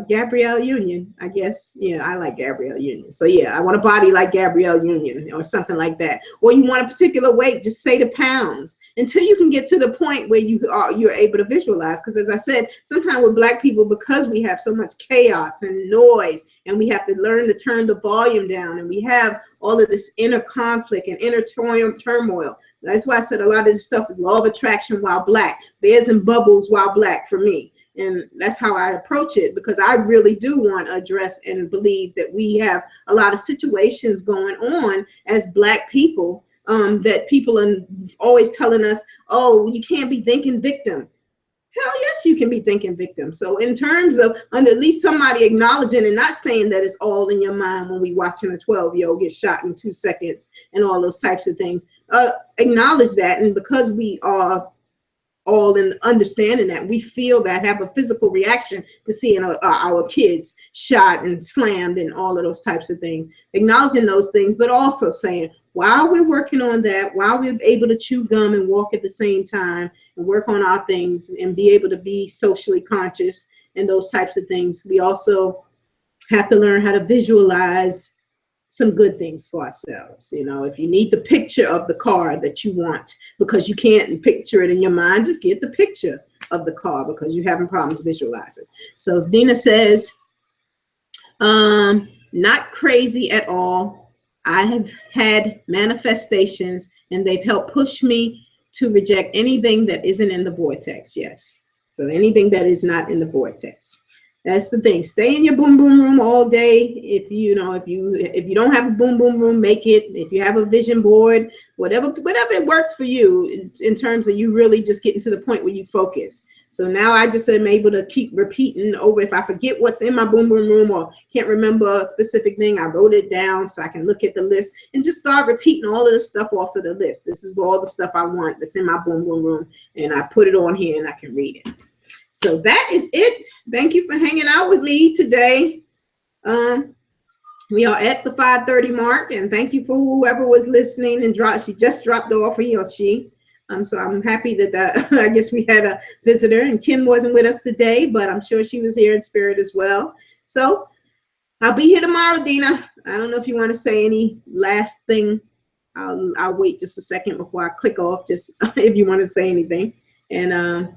Gabrielle Union, I guess. Yeah, I like Gabrielle Union. So yeah, I want a body like Gabrielle Union or something like that. Or you want a particular weight, just say the pounds until you can get to the point where you're able to visualize. Because as I said, sometimes with Black people, because we have so much chaos and noise, and we have to learn to turn the volume down, and we have all of this inner conflict and inner turmoil. That's why I said a lot of this stuff is law of attraction while Black, bears and bubbles while Black for me. And that's how I approach it, because I really do want to address and believe that we have a lot of situations going on as Black people, that people are always telling us, oh, you can't be thinking victim. Hell yes, you can be thinking victim. So in terms of at least somebody acknowledging and not saying that it's all in your mind when we watching a 12-year-old get shot in 2 seconds and all those types of things, acknowledge that. And because we are all in understanding that, we feel that, have a physical reaction to seeing our kids shot and slammed and all of those types of things, acknowledging those things, but also saying, while we're working on that, while we're able to chew gum and walk at the same time and work on our things and be able to be socially conscious and those types of things, we also have to learn how to visualize some good things for ourselves. If you need the picture of the car that you want because you can't picture it in your mind, just get the picture of the car because you're having problems visualizing. So Dina says, not crazy at all. I have had manifestations and they've helped push me to reject anything that isn't in the vortex. Yes. So anything that is not in the vortex. That's the thing. Stay in your boom boom room all day. If you don't have a boom boom room, make it. If you have a vision board, whatever it works for you in terms of you really just getting to the point where you focus. So now I just am able to keep repeating over. If I forget what's in my boom boom room or can't remember a specific thing, I wrote it down so I can look at the list and just start repeating all of the stuff off of the list. This is all the stuff I want that's in my boom boom room, and I put it on here and I can read it. So that is it. Thank you for hanging out with me today. We are at the 5:30 mark, and thank you for whoever was listening and she just dropped off, he or she. So I'm happy that I guess we had a visitor, and Kim wasn't with us today, but I'm sure she was here in spirit as well. So I'll be here tomorrow, Dina. I don't know if you want to say any last thing. I'll wait just a second before I click off, just if you want to say anything. And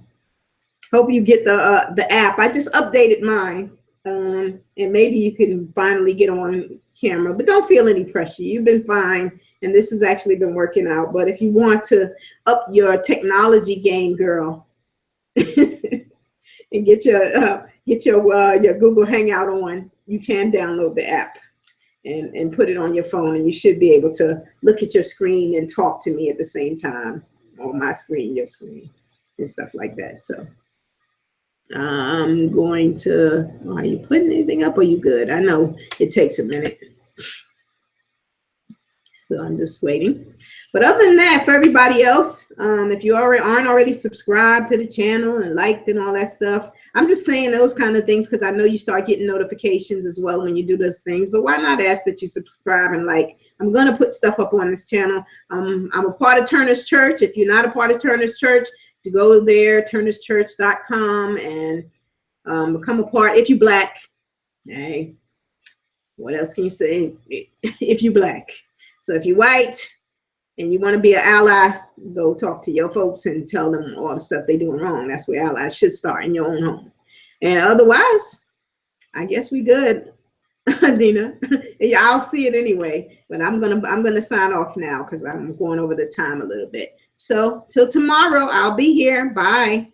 hope you get the app. I just updated mine, and maybe you can finally get on camera. But don't feel any pressure. You've been fine, and this has actually been working out. But if you want to up your technology game, girl, and get your Google Hangout on, you can download the app and put it on your phone, and you should be able to look at your screen and talk to me at the same time, on my screen, your screen, and stuff like that. So I'm going to, are you putting anything up, or are you good? I know it takes a minute. So I'm just waiting. But other than that, for everybody else, if you aren't already subscribed to the channel and liked and all that stuff, I'm just saying those kind of things because I know you start getting notifications as well when you do those things. But why not ask that you subscribe and like? I'm going to put stuff up on this channel. I'm a part of Turner's Church. If you're not a part of Turner's Church, to go there, turnerschurch.com, and become a part. If you Black, hey, what else can you say? If you Black. So if you're white and you want to be an ally, go talk to your folks and tell them all the stuff they're doing wrong. That's where allies should start, in your own home. And otherwise, I guess we good, Dina. Yeah, I'll see it anyway. But I'm gonna sign off now because I'm going over the time a little bit. So till tomorrow, I'll be here. Bye.